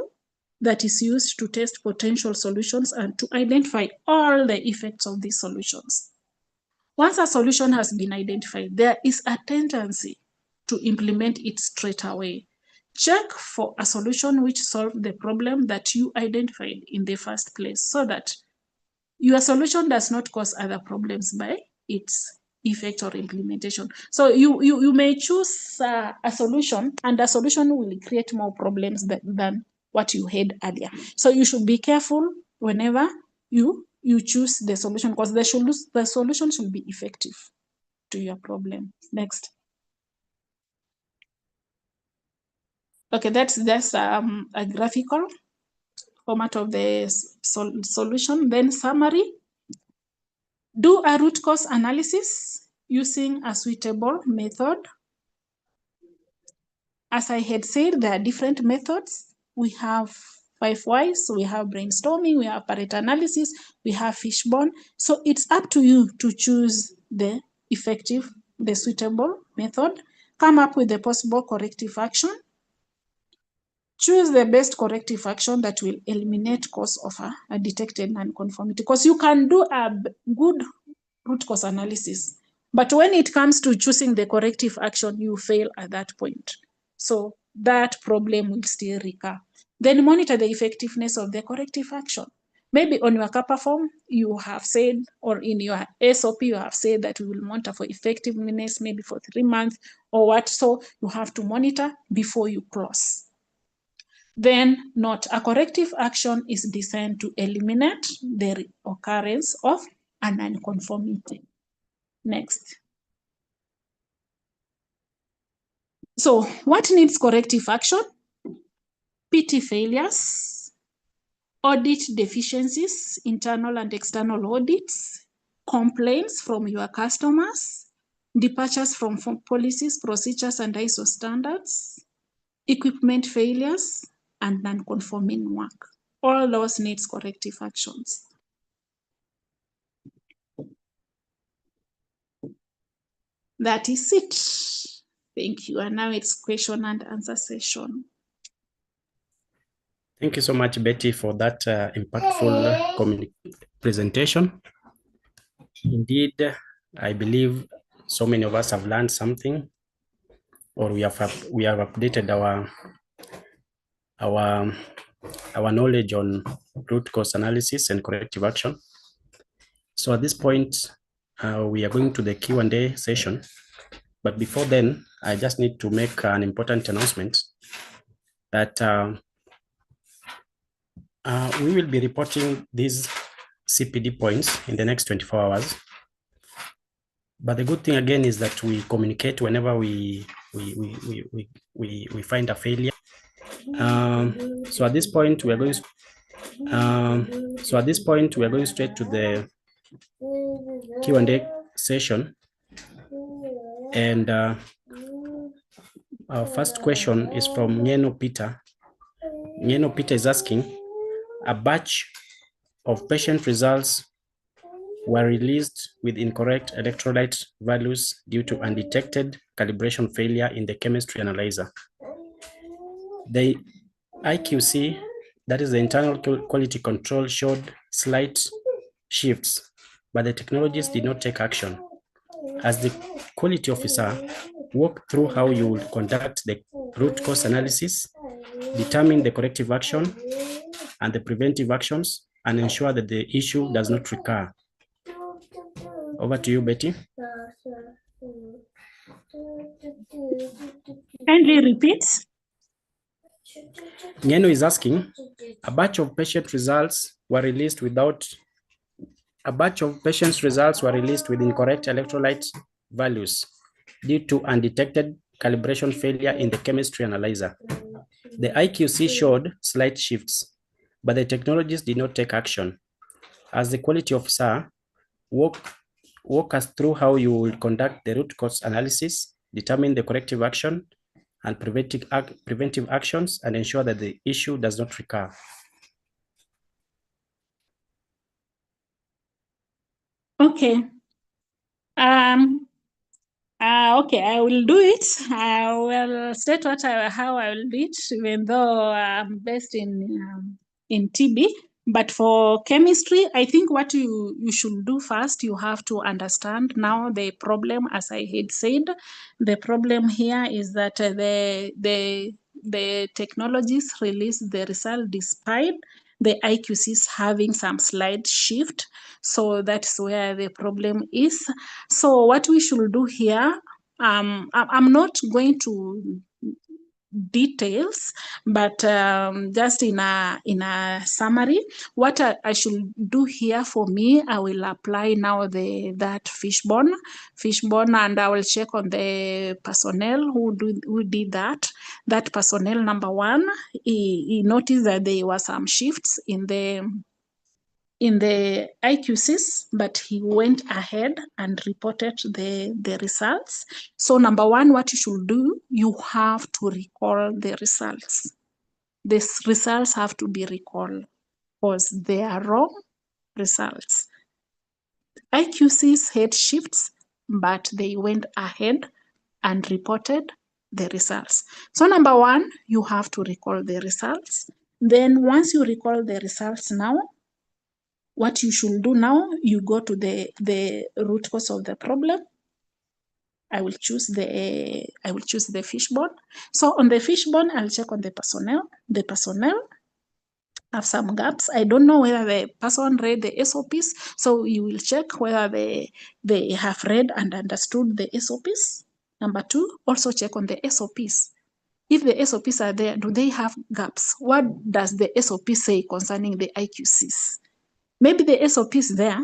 that is used to test potential solutions and to identify all the effects of these solutions. Once a solution has been identified, there is a tendency to implement it straight away. check for a solution which solves the problem that you identified in the first place, so that your solution does not cause other problems by its effect or implementation. So you may choose a solution, and the solution will create more problems than what you had earlier. So you should be careful whenever you choose the solution, because the solution should be effective to your problem. Next. Okay, that's just a graphical format of the solution. Then summary. Do a root cause analysis using a suitable method. As I had said, there are different methods. We have 5 whys, so we have brainstorming, we have Pareto analysis, we have fishbone. So it's up to you to choose the effective, the suitable method. Come up with the possible corrective action. Choose the best corrective action that will eliminate cause of a detected nonconformity, because you can do a good root cause analysis, but when it comes to choosing the corrective action, you fail at that point. So that problem will still recur. Then monitor the effectiveness of the corrective action. Maybe on your CAPA form, you have said, or in your SOP, you have said that we will monitor for effectiveness maybe for 3 months or what. So you have to monitor before you close. Then note, a corrective action is designed to eliminate the occurrence of a nonconformity. Next. So what needs corrective action? PT failures, audit deficiencies, internal and external audits, complaints from your customers, departures from policies, procedures, and ISO standards, equipment failures, and non-conforming work. All those needs corrective actions. That is it. Thank you. And now it's question and answer session. Thank you so much, Betty, for that impactful presentation. Indeed, I believe so many of us have learned something, or we have updated our knowledge on root cause analysis and corrective action. So at this point, we are going to the Q&A session. But before then, I just need to make an important announcement that we will be reporting these CPD points in the next 24 hours. But the good thing again is that we communicate whenever we find a failure. So at this point, we are going. We are going straight to the Q&A session, and our first question is from Ngeno Peter. Ngeno Peter is asking, a batch of patient results were released with incorrect electrolyte values due to undetected calibration failure in the chemistry analyzer. The IQC, that is the internal quality control, showed slight shifts, but the technologists did not take action. As the quality officer, walk through how you will conduct the root cause analysis, determine the corrective action and the preventive actions, and ensure that the issue does not recur. Over to you, Betty. Kindly repeat. Ngeno is asking, a batch of patient results were released with incorrect electrolyte values due to undetected calibration failure in the chemistry analyzer. The IQC showed slight shifts, but the technologists did not take action. As the quality officer, walk us through how you will conduct the root cause analysis, determine the corrective action and preventive actions, and ensure that the issue does not recur. Okay. Okay, I will do it. I will state how I will do it, even though I'm based in TB. But for chemistry, I think what you should do first, you have to understand now the problem. As I had said, the problem here is that the the technologies release the result despite the IQCs having some slight shift. So that's where the problem is. So what we should do here, I'm not going to details, but just in a summary, what I should do here, for me, I will apply now that fishbone, and I will check on the personnel who did that. That personnel, number one, he noticed that there were some shifts in the IQCs, but he went ahead and reported the results. So number one, what you should do, you have to recall the results. These results have to be recalled because they are wrong results. IQCs had shifts, but they went ahead and reported the results. So number one, you have to recall the results. Then once you recall the results now, what you should do now, you go to the root cause of the problem. I will choose the fishbone. So on the fishbone, I'll check on the personnel. The personnel have some gaps. I don't know whether the person read the SOPs. So you will check whether they have read and understood the SOPs. Number two, also check on the SOPs. If the SOPs are there, do they have gaps? What does the SOP say concerning the IQCs? Maybe the SOP is there,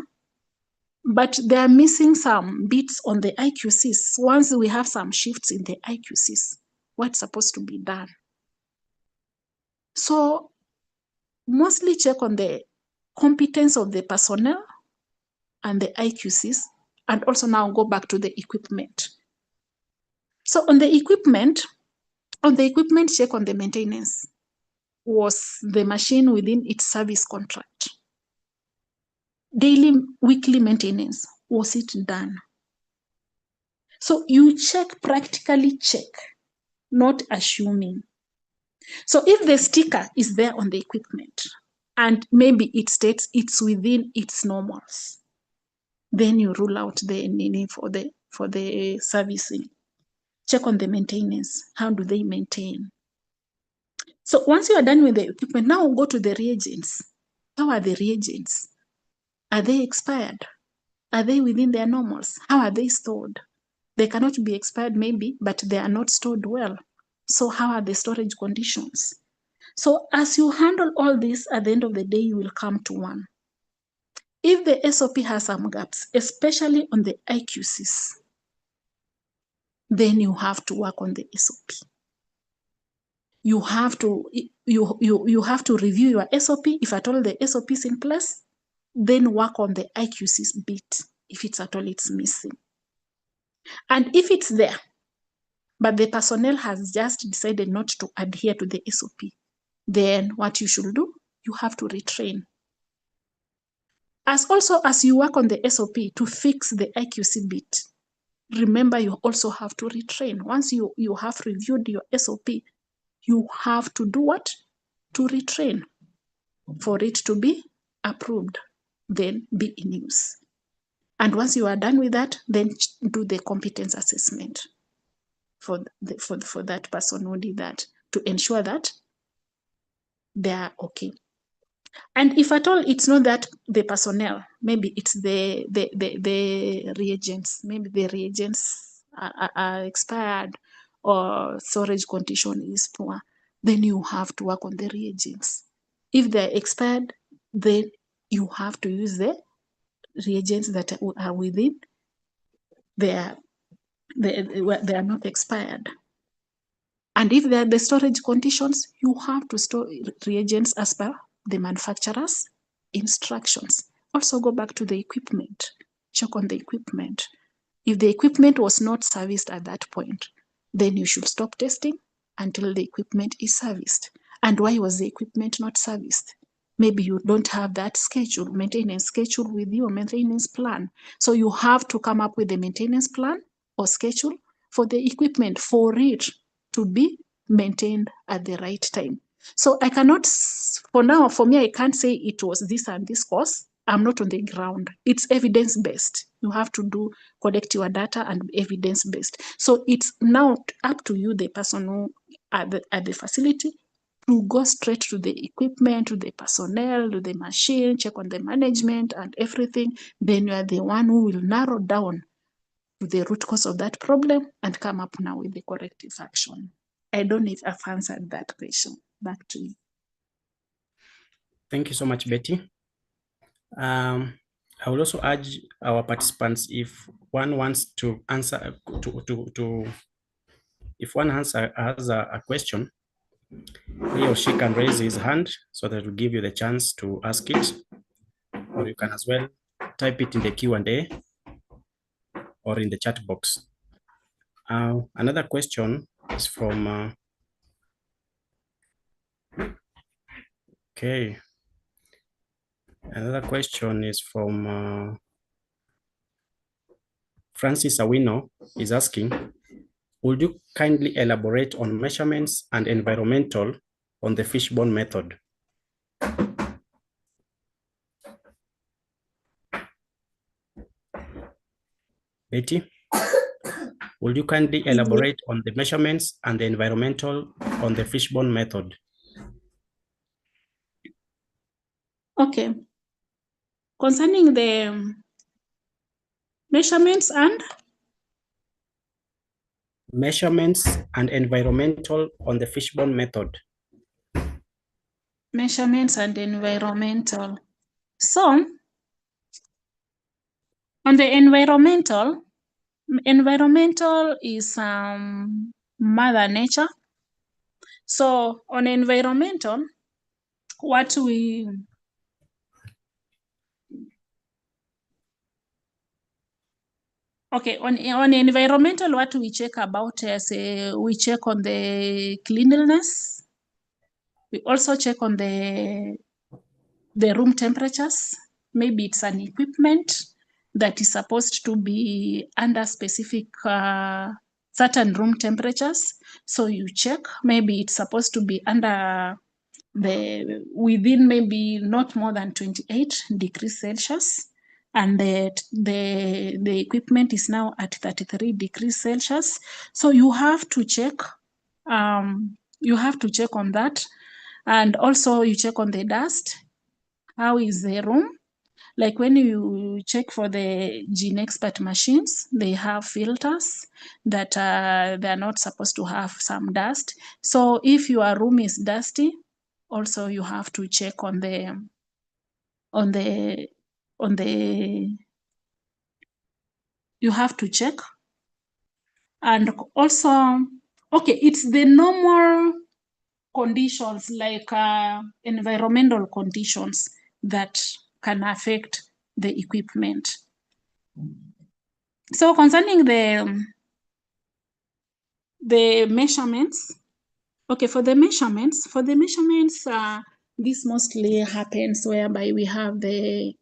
but they are missing some bits on the IQCs. Once we have some shifts in the IQCs, what's supposed to be done? So mostly check on the competence of the personnel and the IQCs, and also now go back to the equipment. So on the equipment, check on the maintenance. Was the machine within its service contract? Daily, weekly maintenance, was it done? So you check, practically check, not assuming. So if the sticker is there on the equipment and maybe it states it's within its normals, then you rule out the need for the servicing. Check on the maintenance. How do they maintain? So once you are done with the equipment, now go to the reagents. How are the reagents? Are they expired? Are they within their normals? How are they stored? They cannot be expired maybe, but they are not stored well. So how are the storage conditions? So as you handle all this, at the end of the day, you will come to one. If the SOP has some gaps, especially on the IQCs, then you have to work on the SOP. You have to review your SOP. If at all the SOP is in place, then work on the IQCs bit, if it's at all it's missing. And if it's there, but the personnel has just decided not to adhere to the SOP, then what you should do, you have to retrain. As you work on the SOP to fix the IQC bit, remember you also have to retrain. Once you have reviewed your SOP, you have to do what? To retrain for it to be approved, then be in use. And once you are done with that, then do the competence assessment for that person who did that, to ensure that they are okay. And if at all it's not that the personnel, maybe it's the reagents, maybe the reagents are expired or storage condition is poor, then you have to work on the reagents. If they're expired, then you have to use the reagents that are within they are not expired. And if they are the storage conditions, you have to store reagents as per the manufacturer's instructions. Also go back to the equipment, check on the equipment. If the equipment was not serviced at that point, then you should stop testing until the equipment is serviced. And why was the equipment not serviced? Maybe you don't have that schedule, maintenance schedule with your maintenance plan. So you have to come up with a maintenance plan or schedule for the equipment for it to be maintained at the right time. So I cannot, for now, for me, I can't say it was this and this cause. I'm not on the ground. It's evidence-based. You have to collect your data and evidence-based. So it's now up to you, the person who at the facility to go straight to the equipment, to the personnel, to the machine, check on the management and everything. Then you are the one who will narrow down to the root cause of that problem and come up now with the corrective action. I don't know if I've answered that question. Back to you. Thank you so much, Betty. I will also urge our participants, if one wants to answer, if one has a question, he or she can raise his hand so that we'll give you the chance to ask it, or you can as well type it in the Q&A or in the chat box. Another question is from, okay. Another question is from Francis Awino is asking, would you kindly elaborate on measurements and environmental on the fishbone method? Betty, would you kindly elaborate on the measurements and the environmental on the fishbone method? Okay. Concerning the measurements and environmental on the fishbone method. Measurements and environmental. So, on the environmental is Mother Nature. So, on environmental, what we okay, on environmental, what we check about is we check on the cleanliness. We also check on the room temperatures. Maybe it's an equipment that is supposed to be under specific certain room temperatures. So you check, maybe it's supposed to be under within maybe not more than 28 degrees Celsius. And the equipment is now at 33 degrees Celsius. So you have to check, on that. And also you check on the dust. How is the room? Like when you check for the Gene Expert machines, they have filters that they're not supposed to have some dust. So if your room is dusty, also you have to check on the you have to check. And also, okay, it's the normal conditions like environmental conditions that can affect the equipment. So concerning the measurements, okay, for the measurements, this mostly happens whereby we have the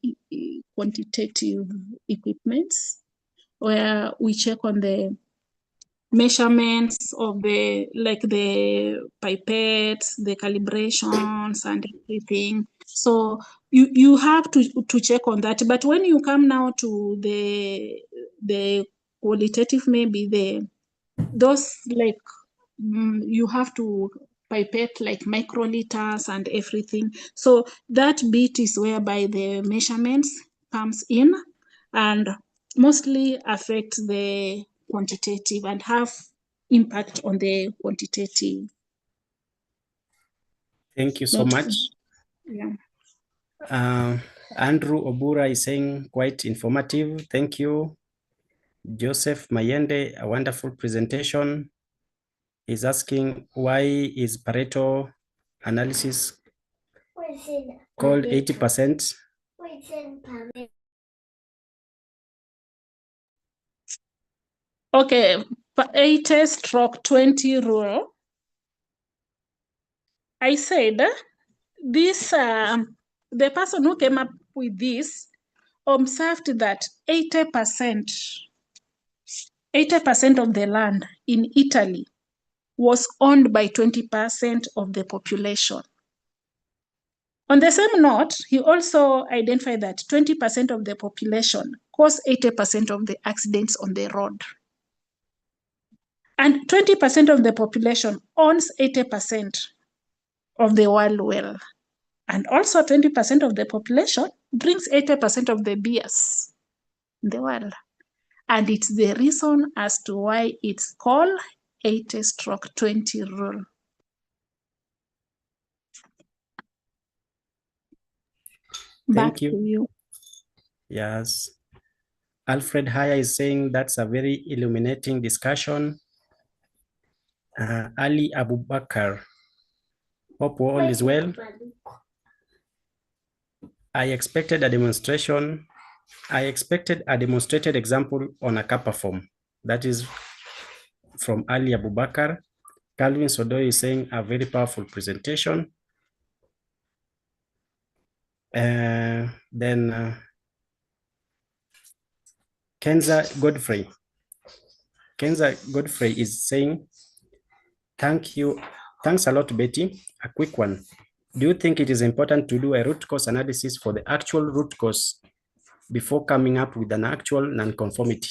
quantitative equipments where we check on the measurements of the pipettes, the calibrations and everything. So you have to check on that. But when you come now to the qualitative, maybe those like you have to pipette like microliters and everything. So that bit is whereby the measurements comes in and mostly affect the quantitative and have impact on the quantitative. Thank you so much. Yeah. Andrew Obura is saying quite informative. Thank you. Joseph Mayende, a wonderful presentation, is asking, why is Pareto analysis called 80%? Okay, 80/20 rule. I said this, the person who came up with this observed that 80% of the land in Italy was owned by 20% of the population. On the same note, he also identified that 20% of the population caused 80% of the accidents on the road. And 20% of the population owns 80% of the world wealth. And also 20% of the population drinks 80% of the beers in the world. And it's the reason as to why it's called 80/20 rule. Thank Back to you. Yes. Alfred Haya is saying that's a very illuminating discussion. Ali Abubakar, hope all is well. I expected a demonstrated example on a CAPA form. That is from Ali Abubakar. Calvin Sodoi is saying a very powerful presentation. Then Kenza Godfrey is saying, thanks a lot, Betty. A quick one. Do you think it is important to do a root cause analysis for the actual root cause before coming up with an actual nonconformity?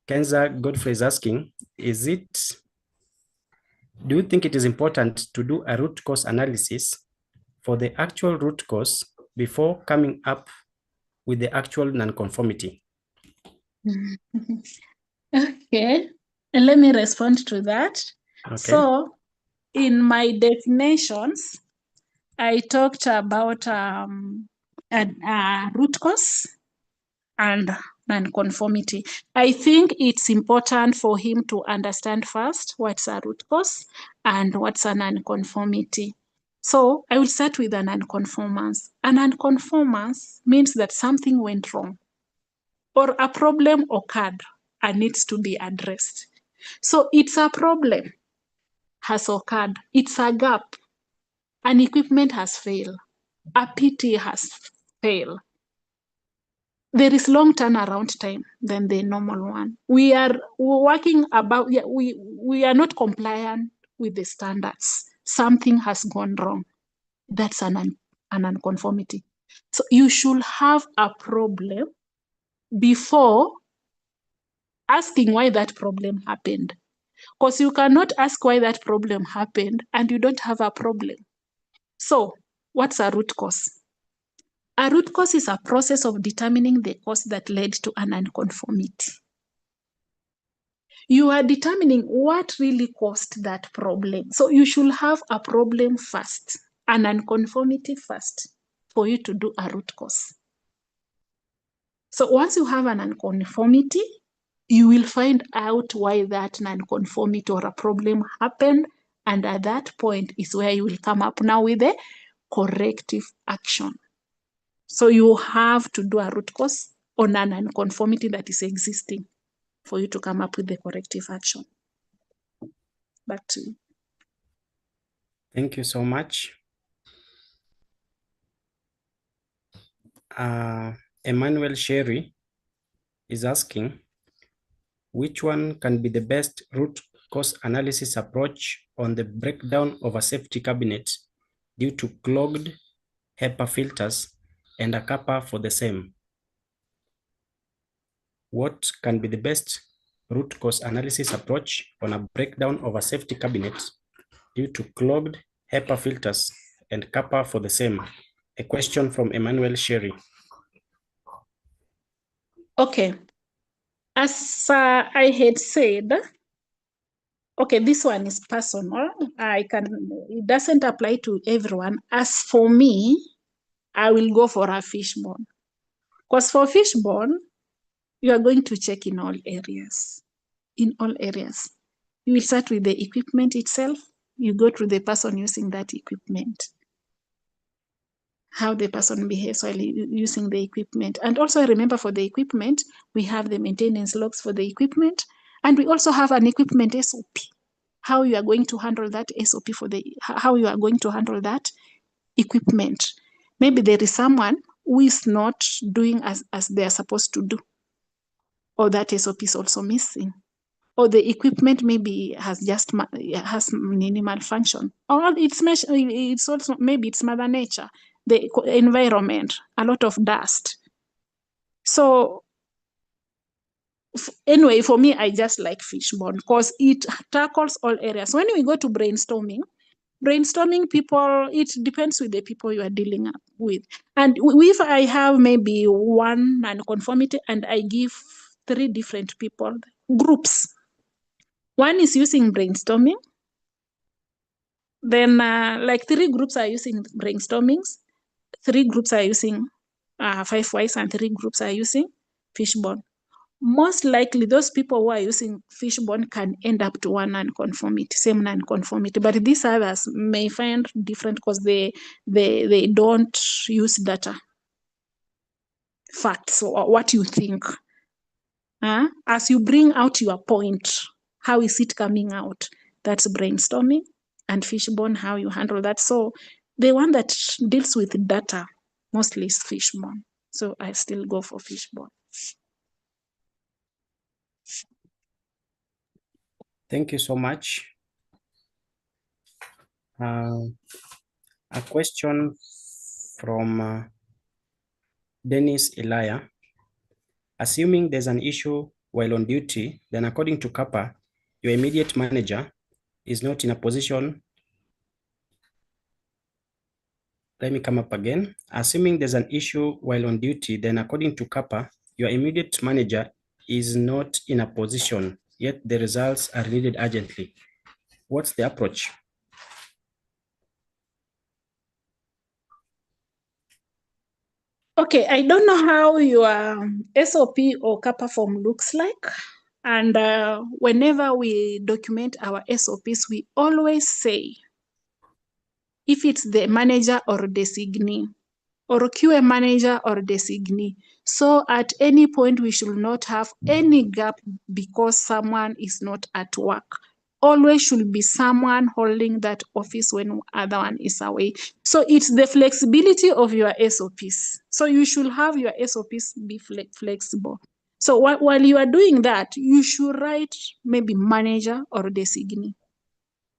Kenza Godfrey is asking, do you think it is important to do a root cause analysis for the actual root cause before coming up with the actual nonconformity? Okay, and let me respond to that. Okay. So in my definitions, I talked about root cause and nonconformity. I think it's important for him to understand first what's a root cause and what's a nonconformity. So I will start with a nonconformance. A nonconformance means that something went wrong or a problem occurred and needs to be addressed. So it's a problem has occurred. It's a gap. An equipment has failed. A PT has failed. There is long turnaround time than the normal one. We are working about, we are not compliant with the standards. Something has gone wrong. That's an nonconformity. So you should have a problem before asking why that problem happened. Because you cannot ask why that problem happened and you don't have a problem. So what's a root cause? A root cause is a process of determining the cause that led to an nonconformity. You are determining what really caused that problem. So you should have a problem first, an nonconformity first, for you to do a root cause. So once you have an nonconformity, you will find out why that nonconformity or a problem happened. And at that point is where you will come up now with a corrective action. So you have to do a root cause on a nonconformity that is existing for you to come up with the corrective action. Back to you. Thank you so much. Emmanuel Sherry is asking, which one can be the best root cause analysis approach on the breakdown of a safety cabinet due to clogged HEPA filters and a CAPA for the same? What can be the best root cause analysis approach on a breakdown of a safety cabinet due to clogged HEPA filters and CAPA for the same? A question from Emmanuel Sherry. Okay. As I had said, okay, this one is personal. It doesn't apply to everyone. As for me, I will go for a fishbone. Because for fishbone, you are going to check in all areas. In all areas. You will start with the equipment itself. You go to the person using that equipment. How the person behaves while using the equipment. And also remember, for the equipment, we have the maintenance logs for the equipment. And we also have an equipment SOP. How you are going to handle that SOP how you are going to handle that equipment. Maybe there is someone who is not doing as they are supposed to do. Or that SOP is also missing. Or the equipment maybe has minimal function. Or it's also, maybe it's Mother Nature, the environment, a lot of dust. So Anyway, for me, I just like fishbone because it tackles all areas. When we go to brainstorming people, it depends with the people you are dealing with. And if I have maybe one non-conformity and I give 3 different people groups, one is using brainstorming, then like 3 groups are using brainstormings, 3 groups are using 5 whys, and 3 groups are using fishbone. Most likely those people who are using fishbone can end up to one non-conformity, same non-conformity, but these others may find different because they don't use data, facts, or what you think. As you bring out your point, how is it coming out? That's brainstorming. And fishbone, how you handle that. So the one that deals with data mostly is fishbone. So I still go for fishbone. Thank you so much. A question from Dennis Elia. Assuming there's an issue while on duty, then according to CAPA, your immediate manager is not in a position. Let me come up again. Assuming there's an issue while on duty, then according to CAPA, your immediate manager is not in a position, yet the results are needed urgently. What's the approach? Okay, I don't know how your SOP or CAPA form looks like. And whenever we document our SOPs, we always say, if it's the manager or designee, or QA manager or designee. So at any point, we should not have any gap because someone is not at work. Always should be someone holding that office when other one is away. So it's the flexibility of your SOPs. So you should have your SOPs be flexible. So while you are doing that, you should write maybe manager or designee,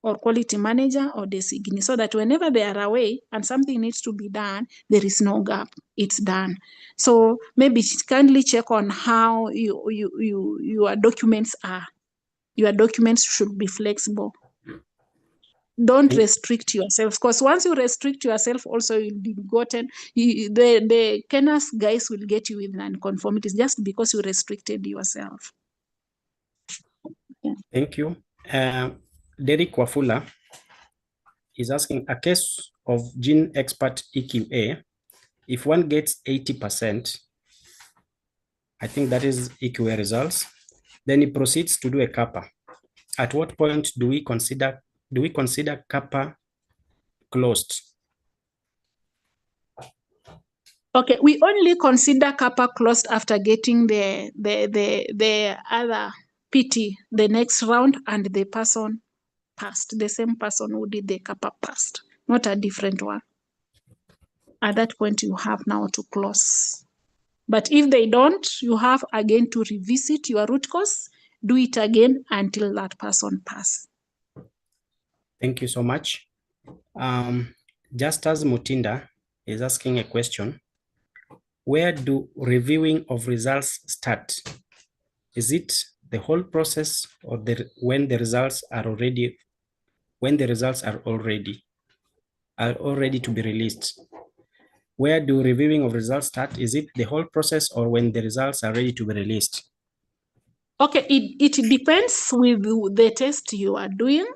or quality manager or designee, so that whenever they are away and something needs to be done, there is no gap, it's done. So maybe kindly check on how your documents are. Your documents should be flexible. Don't restrict yourself, because once you restrict yourself, also you'll be gotten, the Kenas guys will get you with non-conformities just because you restricted yourself. Yeah. Thank you. Derek Wafula is asking, a case of gene expert EQA, if one gets 80%, I think that is EQA results, then he proceeds to do a CAPA. At what point do we consider CAPA closed? Okay, we only consider CAPA closed after getting the other PT, the next round, and the person passed, the same person who did the CAPA passed, not a different one. At that point, you have now to close. But if they don't, you have again to revisit your root cause, do it again until that person passes. Thank you so much. Just as Mutinda is asking a question, where do reviewing of results start? Is it the whole process, or when the results are already to be released? Where do reviewing of results start? Is it the whole process or when the results are ready to be released? Okay, it depends with the test you are doing.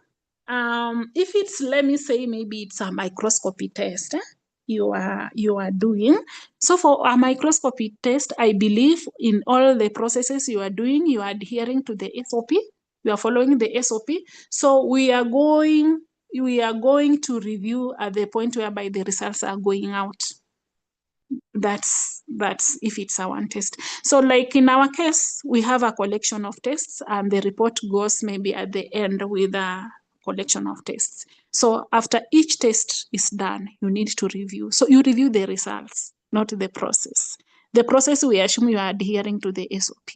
If it's, let me say, maybe it's a microscopy test you are doing. So for a microscopy test, I believe in all the processes you are doing, you are adhering to the SOP, you are following the SOP. So we are going to review at the point whereby the results are going out. That's if it's a one test. So like in our case, we have a collection of tests and the report goes maybe at the end with a collection of tests. So after each test is done, you need to review. So you review the results, not the process. The process, we assume you are adhering to the SOP.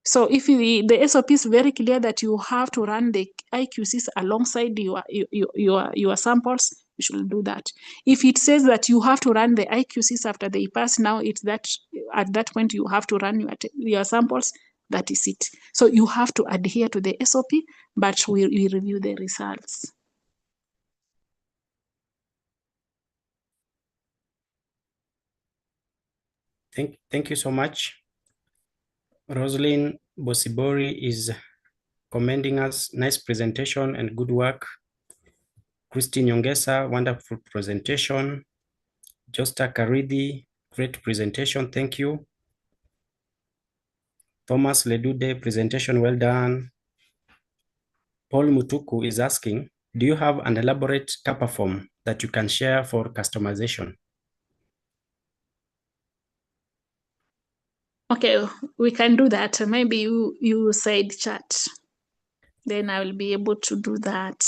So if the SOP is very clear that you have to run the IQCs alongside your samples, you should do that. If it says that you have to run the IQCs after they pass, now it's that at that point you have to run your samples. That is it. So you have to adhere to the SOP, but we review the results. Thank you so much. Rosalind Bosibori is commending us. Nice presentation and good work. Christine Nyongesa, wonderful presentation. Josta Karidi, great presentation. Thank you. Thomas Ledude, presentation well done. Paul Mutuku is asking, do you have an elaborate CAPA form that you can share for customization? Okay, we can do that. Maybe you said chat. Then I will be able to do that.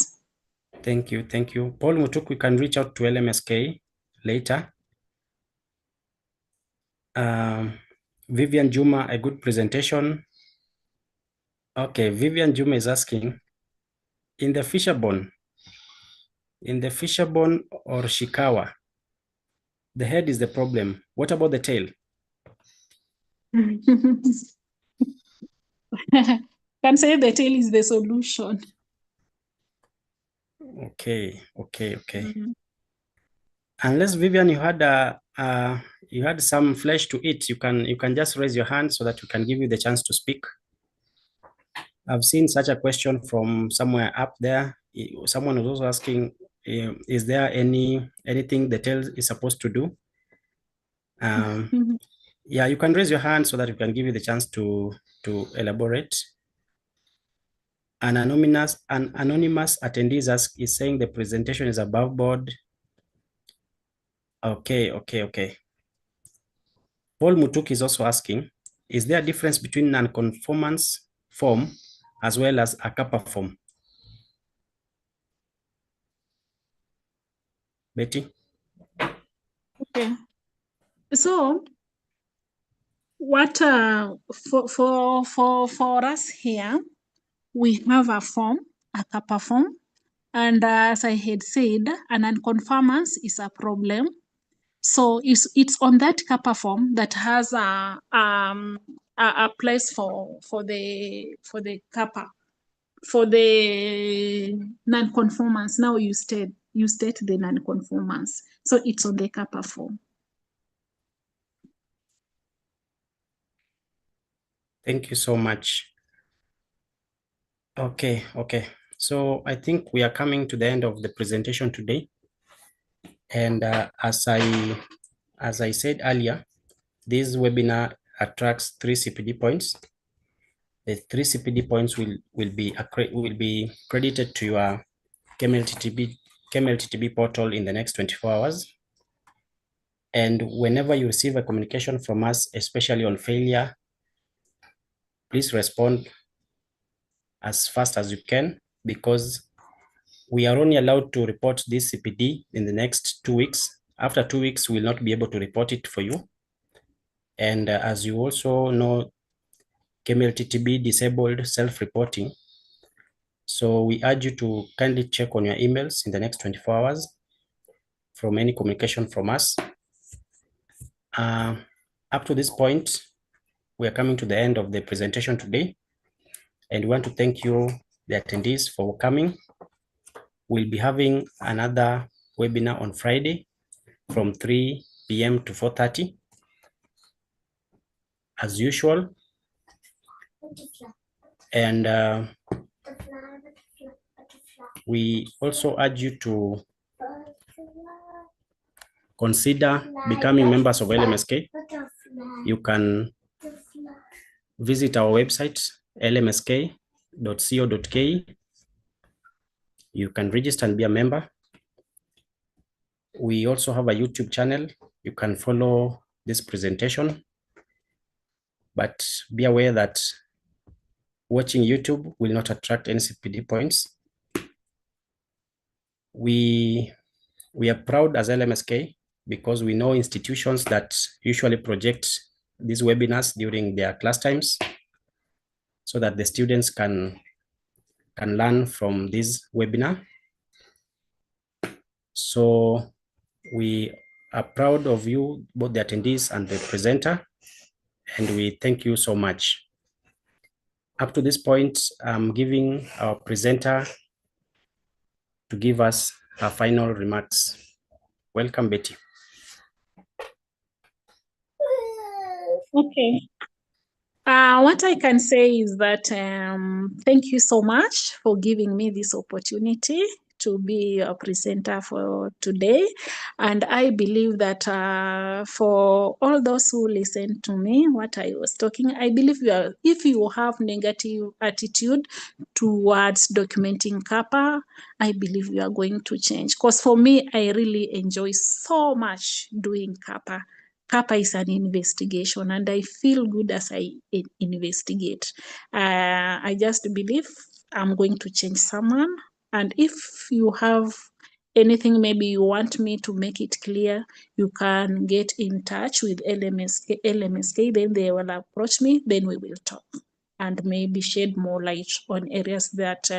Thank you. Thank you. Paul Mutuku, you can reach out to LMSK later. Vivian Juma, a good presentation. Okay, Vivian Juma is asking, in the fishbone or Shikawa, the head is the problem. What about the tail? Can say the tail is the solution. Okay. Unless Vivian, you had some flesh to eat, you can just raise your hand so that we can give you the chance to speak. I've seen such a question from somewhere up there. Someone was also asking, is there anything the tail is supposed to do? Yeah, you can raise your hand so that we can give you the chance to elaborate. An anonymous attendee is saying the presentation is above board. Okay. Paul Mutuk is also asking, is there a difference between non-conformance form as well as a CAPA form? Betty? Okay. So what for us here, we have a form, a CAPA form, and as I had said, a non-conformance is a problem. So it's on that CAPA form that has a place for the CAPA, for the non-conformance. Now you state the non-conformance, so it's on the CAPA form. Thank you so much. Okay. So I think we are coming to the end of the presentation today. And as I said earlier, this webinar attracts 3 CPD points. The 3 CPD points will be credited to your KMLTTB portal in the next 24 hours. And whenever you receive a communication from us, especially on failure, please respond as fast as you can, because we are only allowed to report this CPD in the next 2 weeks. After 2 weeks, we will not be able to report it for you. And as you also know, KMLTTB disabled self-reporting. So we urge you to kindly check on your emails in the next 24 hours from any communication from us. Up to this point, we are coming to the end of the presentation today, and we want to thank you, the attendees, for coming. We'll be having another webinar on Friday from 3 p.m. to 4:30 as usual. And we also urge you to consider becoming members of LMSK. You can visit our website, lmsk.co.ke. You can register and be a member. We also have a YouTube channel. You can follow this presentation, but be aware that watching YouTube will not attract any CPD points. We are proud as LMSK because we know institutions that usually project these webinars during their class times so that the students can learn from this webinar. So we are proud of you, both the attendees and the presenter. and we thank you so much. Up to this point, I'm giving our presenter to give us her final remarks. Welcome, Betty. Okay. What I can say is that thank you so much for giving me this opportunity to be a presenter for today. And I believe that for all those who listen to me, what I was talking, I believe if you have negative attitude towards documenting CAPA, I believe you are going to change. Because for me, I really enjoy so much doing CAPA. CAPA is an investigation, and I feel good as I investigate. I just believe I'm going to change someone. And if you have anything, maybe you want me to make it clear, you can get in touch with LMSK, then they will approach me, then we will talk and maybe shed more light on areas that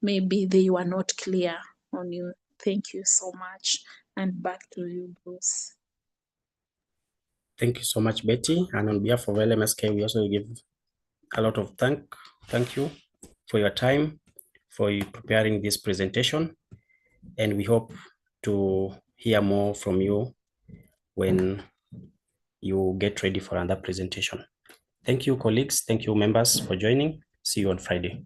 maybe they were not clear on you. Thank you so much. And back to you, Bruce. Thank you so much, Betty. And on behalf of LMSK, we also give a lot of thank you for your time, for you preparing this presentation. And we hope to hear more from you when you get ready for another presentation. Thank you, colleagues. Thank you, members, for joining. See you on Friday.